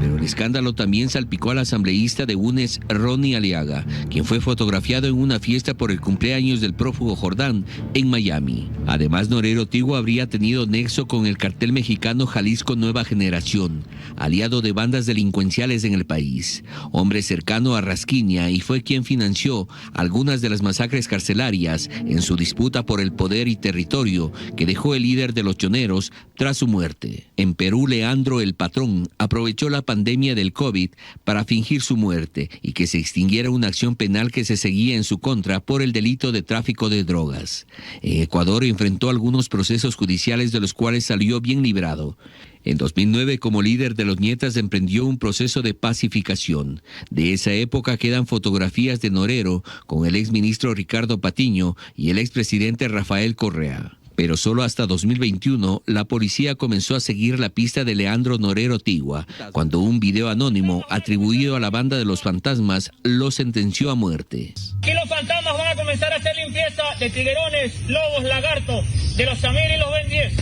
Pero el escándalo también salpicó al asambleísta de UNES, Ronnie Aliaga, quien fue fotografiado en una fiesta por el cumpleaños del prófugo Jordán en Miami. Además, Norero Tigua habría tenido nexo con el cartel mexicano Jalisco Nueva Generación, aliado de bandas delincuenciales en el país, hombre cercano a Rasquiña, y fue quien financió algunas de las masacres carcelarias en su disputa por el poder y territorio que dejó el líder de los choneros tras su muerte. En Perú, Leandro el Patrón aprovechó la pandemia del COVID para fingir su muerte y que se extinguiera una acción penal que se seguía en su contra por el delito de tráfico de drogas. En Ecuador enfrentó algunos procesos judiciales de los cuales salió bien librado. En 2009, como líder de los Nietas, emprendió un proceso de pacificación. De esa época quedan fotografías de Norero con el exministro Ricardo Patiño y el expresidente Rafael Correa. Pero solo hasta 2021 la policía comenzó a seguir la pista de Leandro Norero Tigua, cuando un video anónimo atribuido a la banda de los fantasmas lo sentenció a muerte. Aquí los fantasmas van a comenzar a hacer limpieza de tiguerones, lobos, lagartos, de los Samir y los Ben 10.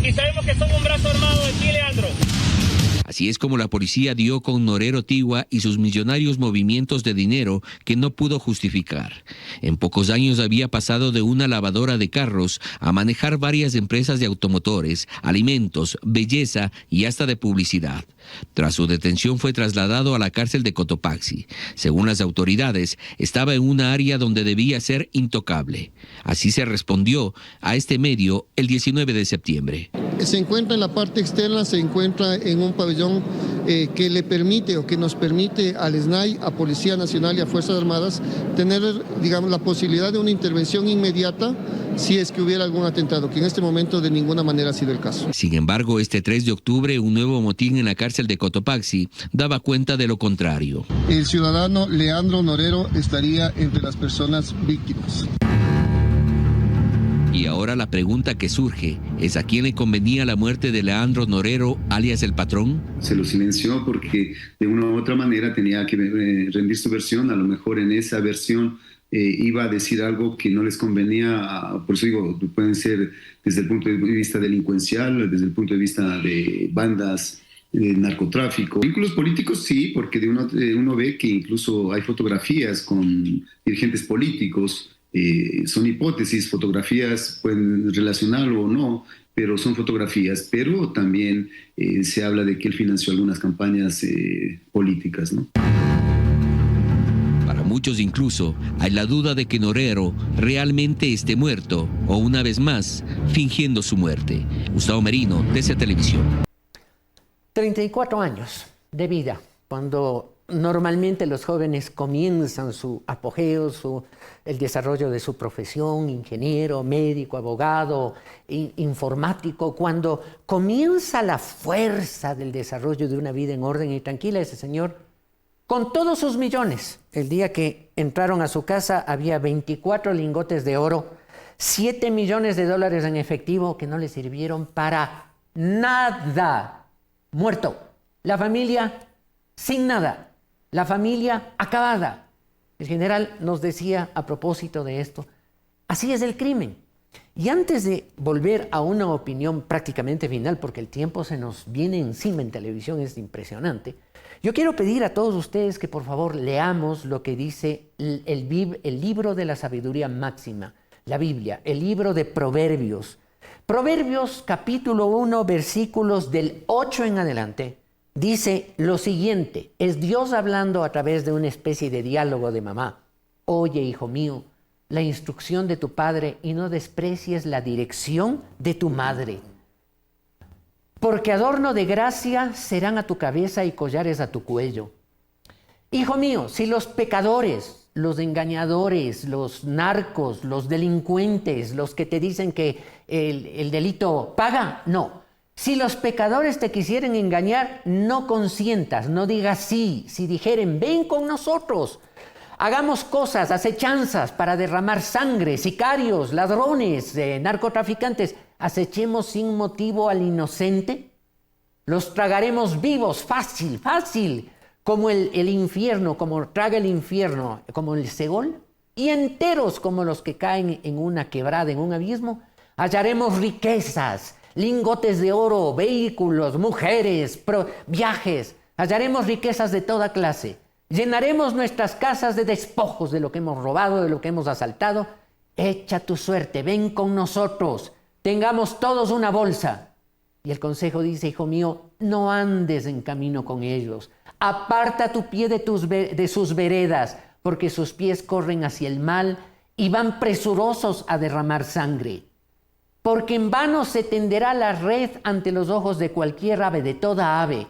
Y sabemos que son un brazo armado de ti, Leandro. Así es como la policía dio con Norero Tigua y sus millonarios movimientos de dinero que no pudo justificar. En pocos años había pasado de una lavadora de carros a manejar varias empresas de automotores, alimentos, belleza y hasta de publicidad. Tras su detención fue trasladado a la cárcel de Cotopaxi. Según las autoridades, estaba en una área donde debía ser intocable. Así se respondió a este medio el 19 de septiembre. Se encuentra en la parte externa, se encuentra en un pabellón que le permite o que nos permite al SNAI, a Policía Nacional y a Fuerzas Armadas tener, digamos, la posibilidad de una intervención inmediata si es que hubiera algún atentado, que en este momento de ninguna manera ha sido el caso. Sin embargo, este 3 de octubre, un nuevo motín en la cárcel de Cotopaxi daba cuenta de lo contrario. El ciudadano Leandro Norero estaría entre las personas víctimas. Y ahora la pregunta que surge es: ¿a quién le convenía la muerte de Leandro Norero, alias el Patrón? Se lo silenció porque de una u otra manera tenía que rendir su versión. A lo mejor en esa versión iba a decir algo que no les convenía. Por eso digo, pueden ser desde el punto de vista delincuencial, desde el punto de vista de bandas, narcotráfico. Vínculos políticos sí, porque uno ve que incluso hay fotografías con dirigentes políticos. Son hipótesis, fotografías pueden relacionarlo o no, pero son fotografías. Pero también se habla de que él financió algunas campañas políticas, ¿no? Para muchos incluso hay la duda de que Norero realmente esté muerto o, una vez más, fingiendo su muerte. Gustavo Merino, TC Televisión. 34 años de vida, cuando normalmente los jóvenes comienzan su apogeo, el desarrollo de su profesión, ingeniero, médico, abogado, informático, cuando comienza la fuerza del desarrollo de una vida en orden y tranquila. Ese señor, con todos sus millones, el día que entraron a su casa había 24 lingotes de oro, 7 millones de dólares en efectivo que no le sirvieron para nada. Muerto. La familia sin nada. La familia acabada. El general nos decía a propósito de esto: así es el crimen. Y antes de volver a una opinión prácticamente final, porque el tiempo se nos viene encima en televisión, es impresionante, yo quiero pedir a todos ustedes que por favor leamos lo que dice el libro de la sabiduría máxima, la Biblia, el libro de Proverbios. Proverbios capítulo 1, versículos del 8 en adelante. Dice lo siguiente, es Dios hablando a través de una especie de diálogo de mamá. Oye, hijo mío, la instrucción de tu padre y no desprecies la dirección de tu madre. Porque adorno de gracia serán a tu cabeza y collares a tu cuello. Hijo mío, si los pecadores, los engañadores, los narcos, los delincuentes, los que te dicen que el delito paga, no. Si los pecadores te quisieren engañar, no consientas, no digas sí. Si dijeren, ven con nosotros, hagamos cosas, acechanzas para derramar sangre, sicarios, ladrones, narcotraficantes, acechemos sin motivo al inocente, los tragaremos vivos, fácil, fácil, como el infierno, como traga el infierno, como el Seol, y enteros como los que caen en una quebrada, en un abismo, hallaremos riquezas, lingotes de oro, vehículos, mujeres, viajes, Hallaremos riquezas de toda clase. Llenaremos nuestras casas de despojos de lo que hemos robado, de lo que hemos asaltado. Echa tu suerte, ven con nosotros. Tengamos todos una bolsa. Y el consejo dice, hijo mío, no andes en camino con ellos. Aparta tu pie de sus veredas, porque sus pies corren hacia el mal y van presurosos a derramar sangre. Porque en vano se tenderá la red ante los ojos de cualquier ave, de toda ave.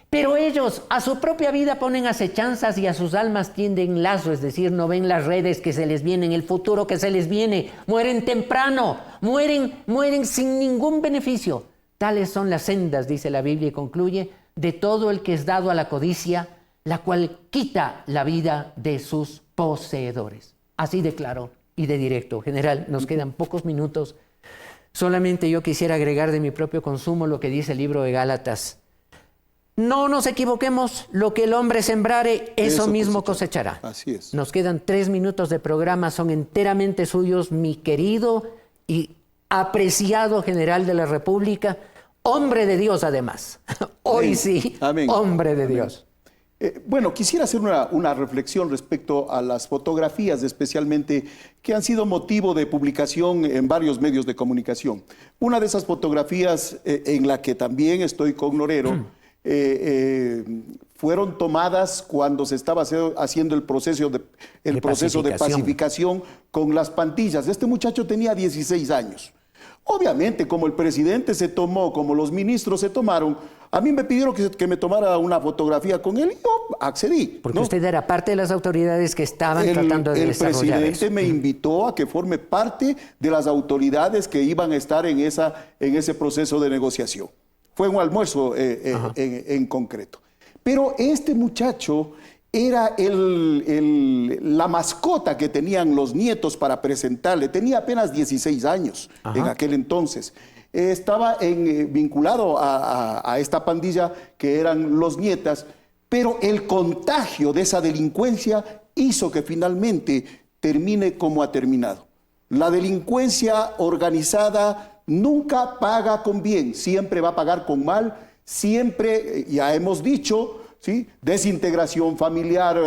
Pero ellos a su propia vida ponen acechanzas y a sus almas tienden lazo, es decir, no ven las redes que se les vienen, el futuro que se les viene. Mueren temprano, mueren sin ningún beneficio. Tales son las sendas, dice la Biblia y concluye, de todo el que es dado a la codicia, la cual quita la vida de sus poseedores. Así de claro y de directo. General, nos quedan pocos minutos. Solamente yo quisiera agregar de mi propio consumo lo que dice el libro de Gálatas. No nos equivoquemos, lo que el hombre sembrare, eso mismo cosechará. Así es. Nos quedan 3 minutos de programa, son enteramente suyos, mi querido y apreciado general de la República, hombre de Dios además. Hoy sí, Amén. Hombre de Dios. Bueno, quisiera hacer una reflexión respecto a las fotografías, especialmente que han sido motivo de publicación en varios medios de comunicación. Una de esas fotografías en la que también estoy con Norero, fueron tomadas cuando se estaba haciendo el proceso de pacificación con las pandillas. Este muchacho tenía 16 años. Obviamente, como el presidente se tomó, como los ministros se tomaron, a mí me pidieron que me tomara una fotografía con él y yo accedí. Porque usted era parte de las autoridades que estaban tratando de desarrollar eso. El presidente me invitó a que forme parte de las autoridades que iban a estar en ese proceso de negociación. Fue un almuerzo en concreto. Pero este muchacho era la mascota que tenían los nietos para presentarle. Tenía apenas 16 años en aquel entonces. Estaba vinculado a esta pandilla que eran los nietas, pero el contagio de esa delincuencia hizo que finalmente termine como ha terminado. La delincuencia organizada nunca paga con bien, siempre va a pagar con mal, siempre, ya hemos dicho, ¿sí? Desintegración familiar,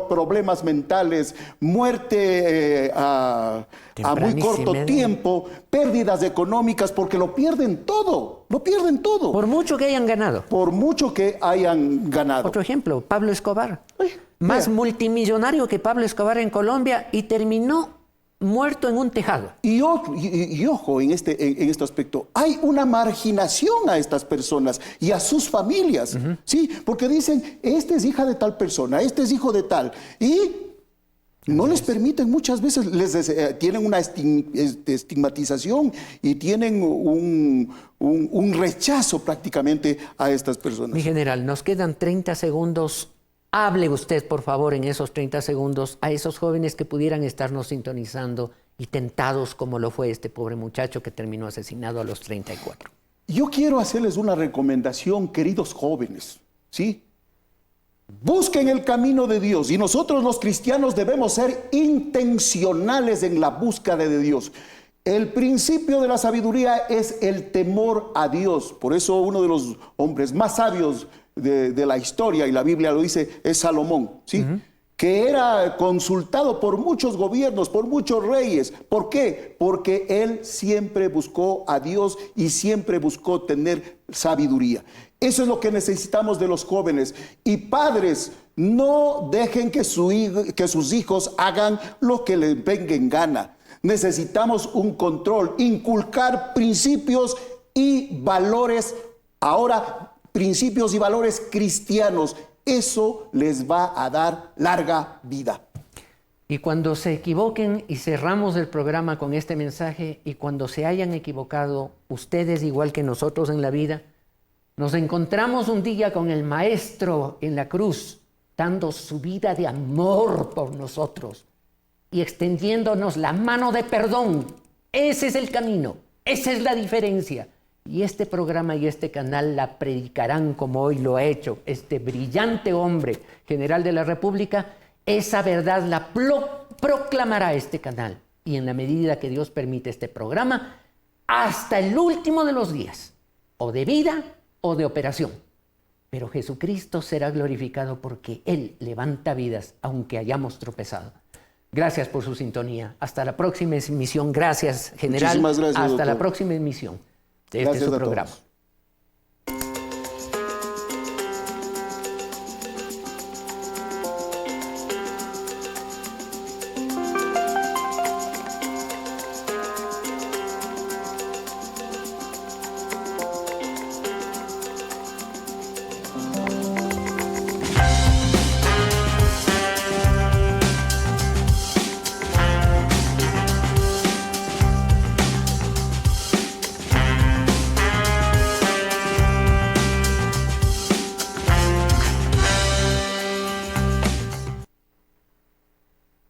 problemas mentales, muerte a muy corto tiempo, pérdidas económicas, porque lo pierden todo. Por mucho que hayan ganado. Por mucho que hayan ganado. Otro ejemplo, Pablo Escobar. Más multimillonario que Pablo Escobar en Colombia y terminó muerto en un tejado. Y ojo en este aspecto, hay una marginación a estas personas y a sus familias, ¿sí? Porque dicen, este es hija de tal persona, este es hijo de tal, y no les permiten muchas veces, tienen una estigmatización y tienen un rechazo prácticamente a estas personas. Mi general, nos quedan 30 segundos. Hable usted, por favor, en esos 30 segundos a esos jóvenes que pudieran estarnos sintonizando y tentados como lo fue este pobre muchacho que terminó asesinado a los 34. Yo quiero hacerles una recomendación, queridos jóvenes, ¿sí? Busquen el camino de Dios y nosotros los cristianos debemos ser intencionales en la búsqueda de Dios. El principio de la sabiduría es el temor a Dios. Por eso uno de los hombres más sabios de la historia, y la Biblia lo dice, es Salomón, ¿sí? Que era consultado por muchos gobiernos, por muchos reyes. ¿Por qué? Porque él siempre buscó a Dios y siempre buscó tener sabiduría. Eso es lo que necesitamos de los jóvenes. Y padres, no dejen que sus hijos hagan lo que les venga en gana. Necesitamos un control, inculcar principios y valores. Ahora, principios y valores cristianos, eso les va a dar larga vida. Y cuando se equivoquen, y cerramos el programa con este mensaje, y cuando se hayan equivocado, ustedes igual que nosotros en la vida, nos encontramos un día con el Maestro en la cruz, dando su vida de amor por nosotros y extendiéndonos la mano de perdón. Ese es el camino, esa es la diferencia. Y este programa y este canal la predicarán como hoy lo ha hecho este brillante hombre, general de la República. Esa verdad la proclamará este canal. Y en la medida que Dios permite este programa, hasta el último de los días, o de vida o de operación. pero Jesucristo será glorificado porque Él levanta vidas aunque hayamos tropezado. Gracias por su sintonía. Hasta la próxima emisión. Gracias, general. Muchísimas gracias, Hasta doctor. la próxima emisión de este su programa.